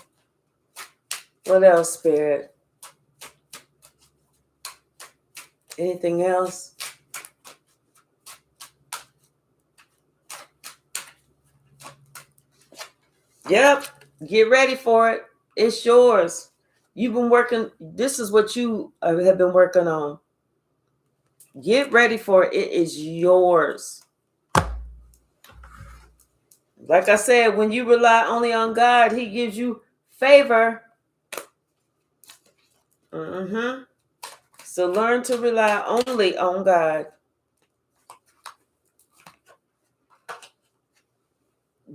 What else, Spirit? Anything else? Yep. Get ready for it. It's yours. You've been working. This is what you have been working on. Get ready for it. It is yours. Like I said, when you rely only on God, He gives you favor. So learn to rely only on God.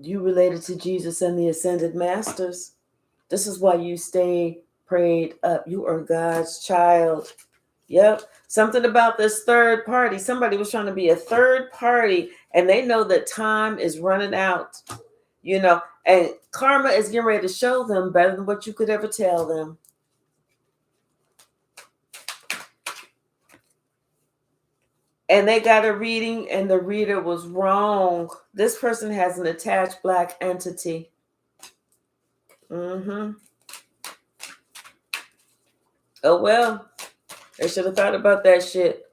You related to Jesus and the Ascended Masters. This is why you stay prayed up. You are God's child. Yep. Something about this third party. Somebody was trying to be a third party, and they know that time is running out. You know, and karma is getting ready to show them better than what you could ever tell them. And they got a reading, and the reader was wrong. This person has an attached black entity. Oh, well, they should have thought about that shit.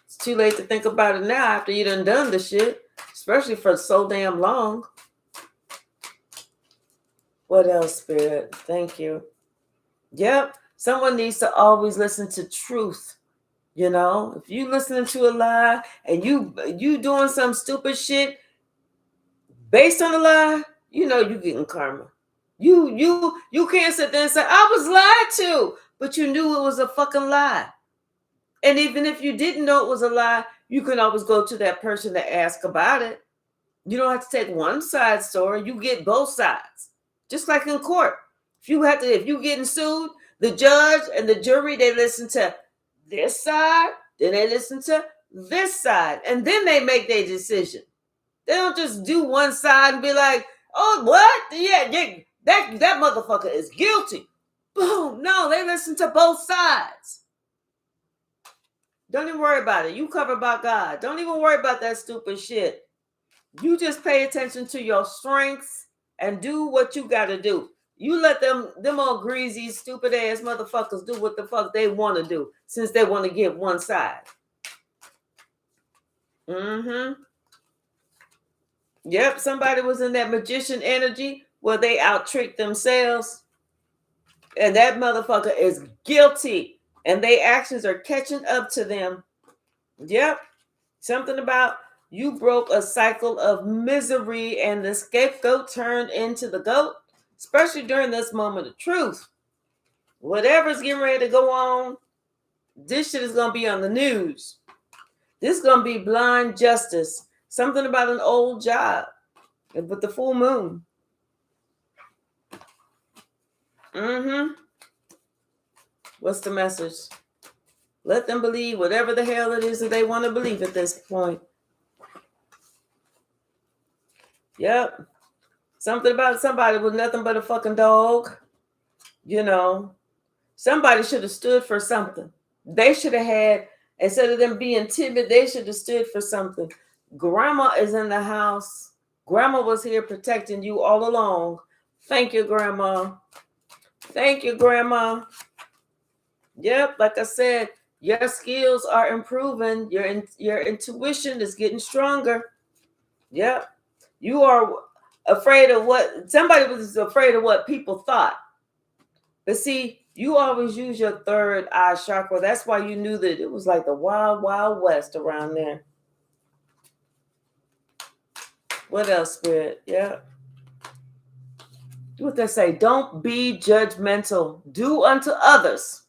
It's too late to think about it now after you done the shit, especially for so damn long. What else, Spirit? Thank you. Yep. Someone needs to always listen to truth. You know, if you listening to a lie and you doing some stupid shit based on a lie, you know you getting karma. You can't sit there and say, I was lied to, but you knew it was a fucking lie. And even if you didn't know it was a lie, you can always go to that person to ask about it. You don't have to take one side story. You get both sides. Just like in court. If you getting sued, the judge and the jury, they listen to this side, then they listen to this side, and then they make their decision. They don't just do one side and be like, oh, what? Yeah, that motherfucker is guilty. Boom. No, they listen to both sides. Don't even worry about it. You covered by God. Don't even worry about that stupid shit. You just pay attention to your strengths and do what you got to do. You let them old greasy, stupid ass motherfuckers do what the fuck they want to do, since they want to get one side. Mm-hmm. Yep, somebody was in that magician energy where they out-tricked themselves. And that motherfucker is guilty. And their actions are catching up to them. Yep. Something about you broke a cycle of misery and the scapegoat turned into the goat, especially during this moment of truth. Whatever's getting ready to go on, this shit is going to be on the news. This is going to be blind justice. Something about an old job with the full moon. Mm-hmm. What's the message? Let them believe whatever the hell it is that they want to believe at this point. Yep. Something about somebody with nothing but a fucking dog. You know, somebody should have stood for something. They should have had, instead of them being timid, they should have stood for something. Grandma is in the house. Grandma was here protecting you all along. Thank you, Grandma. Thank you, Grandma. Yep, like I said, your skills are improving. Your intuition is getting stronger. Yep. You are afraid of what somebody was afraid of what people thought. But see, you always use your third eye chakra. That's why you knew that it was like the wild, wild west around there. What else, Spirit? Yeah. What they say, don't be judgmental. Do unto others.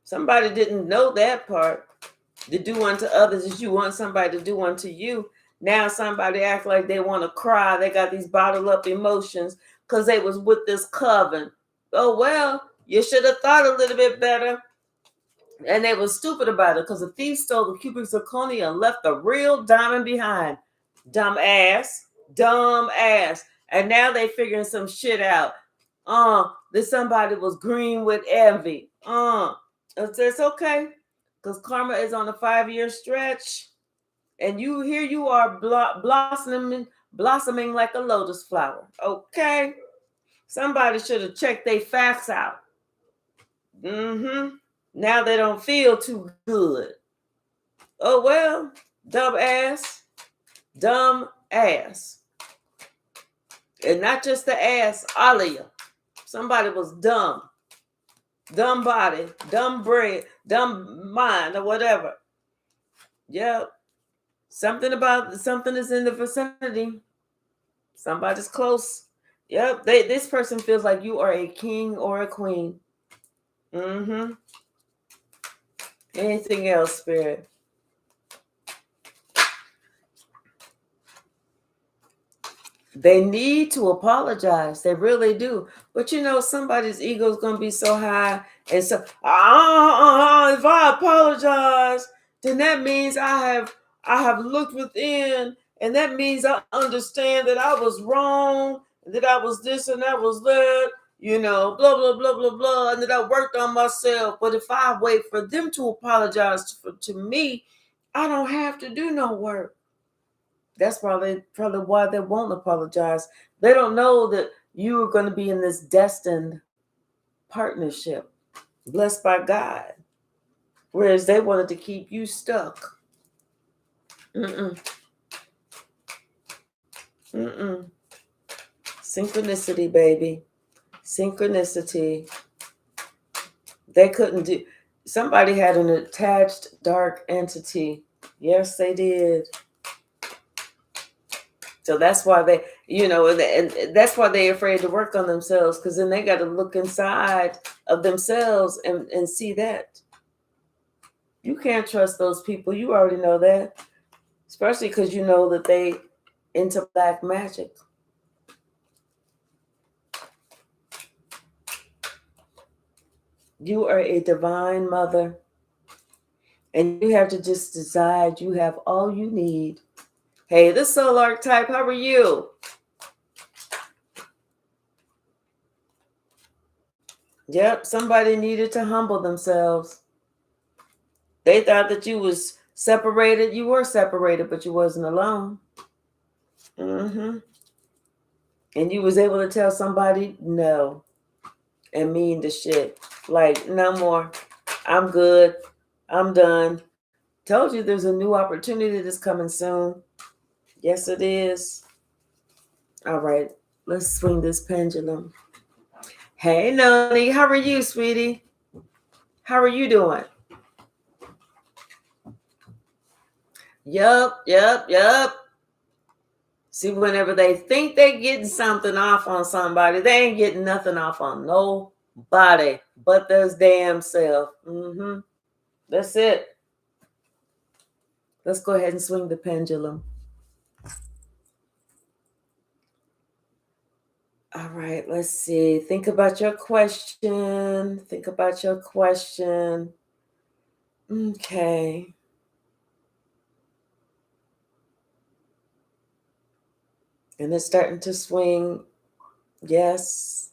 Somebody didn't know that part. To do unto others is you want somebody to do unto you. Now somebody act like they want to cry. They got these bottled up emotions because they was with this coven. Oh, well, you should have thought a little bit better. And they was stupid about it because the thief stole the cubic zirconia and left the real diamond behind. Dumb ass. Dumb ass. And now they figuring some shit out. That somebody was green with envy. It's okay. Because karma is on a 5-year stretch. And you are blossoming like a lotus flower. Okay? Somebody should have checked their facts out. Mm-hmm. Now they don't feel too good. Oh, well. Dumb ass. Dumb ass. And not just the ass, all of you. Somebody was dumb. Dumb body, dumb brain, dumb mind, or whatever. Yep. Something is in the vicinity. Somebody's close. Yep. This person feels like you are a king or a queen. Mm-hmm. Anything else, Spirit? They need to apologize. They really do. But you know, somebody's ego is going to be so high. And so, if I apologize, then that means I have looked within. And that means I understand that I was wrong. That I was this and that was that. You know, blah, blah, blah, blah, blah. And that I worked on myself. But if I wait for them to apologize to me, I don't have to do no work. That's probably why they won't apologize. They don't know that you are going to be in this destined partnership, blessed by God, whereas they wanted to keep you stuck. Synchronicity, baby. Synchronicity. They couldn't do. Somebody had an attached dark entity. Yes, they did. So that's why they, and that's why they're afraid to work on themselves, because then they got to look inside of themselves and see that. You can't trust those people. You already know that, especially because you know that they into black magic. You are a divine mother, and you have to just decide you have all you need. Hey, this soul archetype, how are you? Yep, somebody needed to humble themselves. They thought that you was separated. You were separated, but you wasn't alone. Mm-hmm. And you was able to tell somebody no and mean the shit. Like, no more. I'm good. I'm done. Told you there's a new opportunity that's coming soon. Yes, it is. All right. Let's swing this pendulum. Hey, Noni. How are you, sweetie? How are you doing? Yup. See, whenever they think they're getting something off on somebody, they ain't getting nothing off on nobody but their damn self. Mm-hmm. That's it. Let's go ahead and swing the pendulum. All right, let's see. Think about your question. Okay. And it's starting to swing. Yes.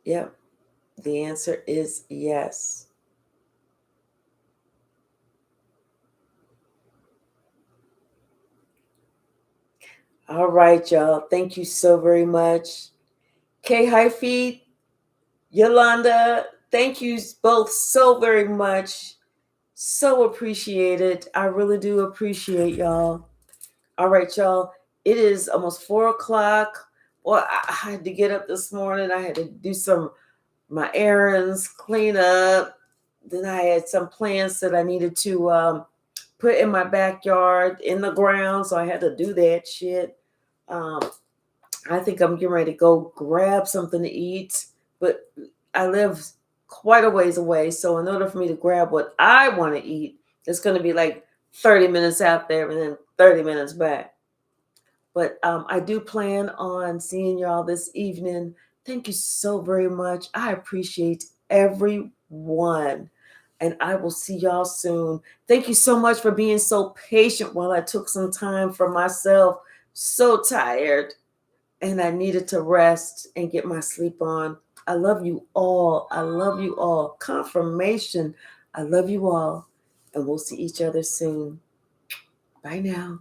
Yep. The answer is yes. All right, y'all. Thank you so very much. K Hypsee, Yolanda, thank you both so very much. So appreciated. I really do appreciate y'all. All right, y'all. It is almost 4 o'clock. Well, I had to get up this morning. I had to do my errands, clean up. Then I had some plants that I needed to put in my backyard in the ground, so I had to do that shit. I think I'm getting ready to go grab something to eat, but I live quite a ways away, so in order for me to grab what I want to eat, it's going to be like 30 minutes out there and then 30 minutes back. But I do plan on seeing y'all this evening. Thank you so very much. I appreciate everyone. And I will see y'all soon. Thank you so much for being so patient while I took some time for myself. So tired. And I needed to rest and get my sleep on. I love you all. I love you all. Confirmation. I love you all. And we'll see each other soon. Bye now.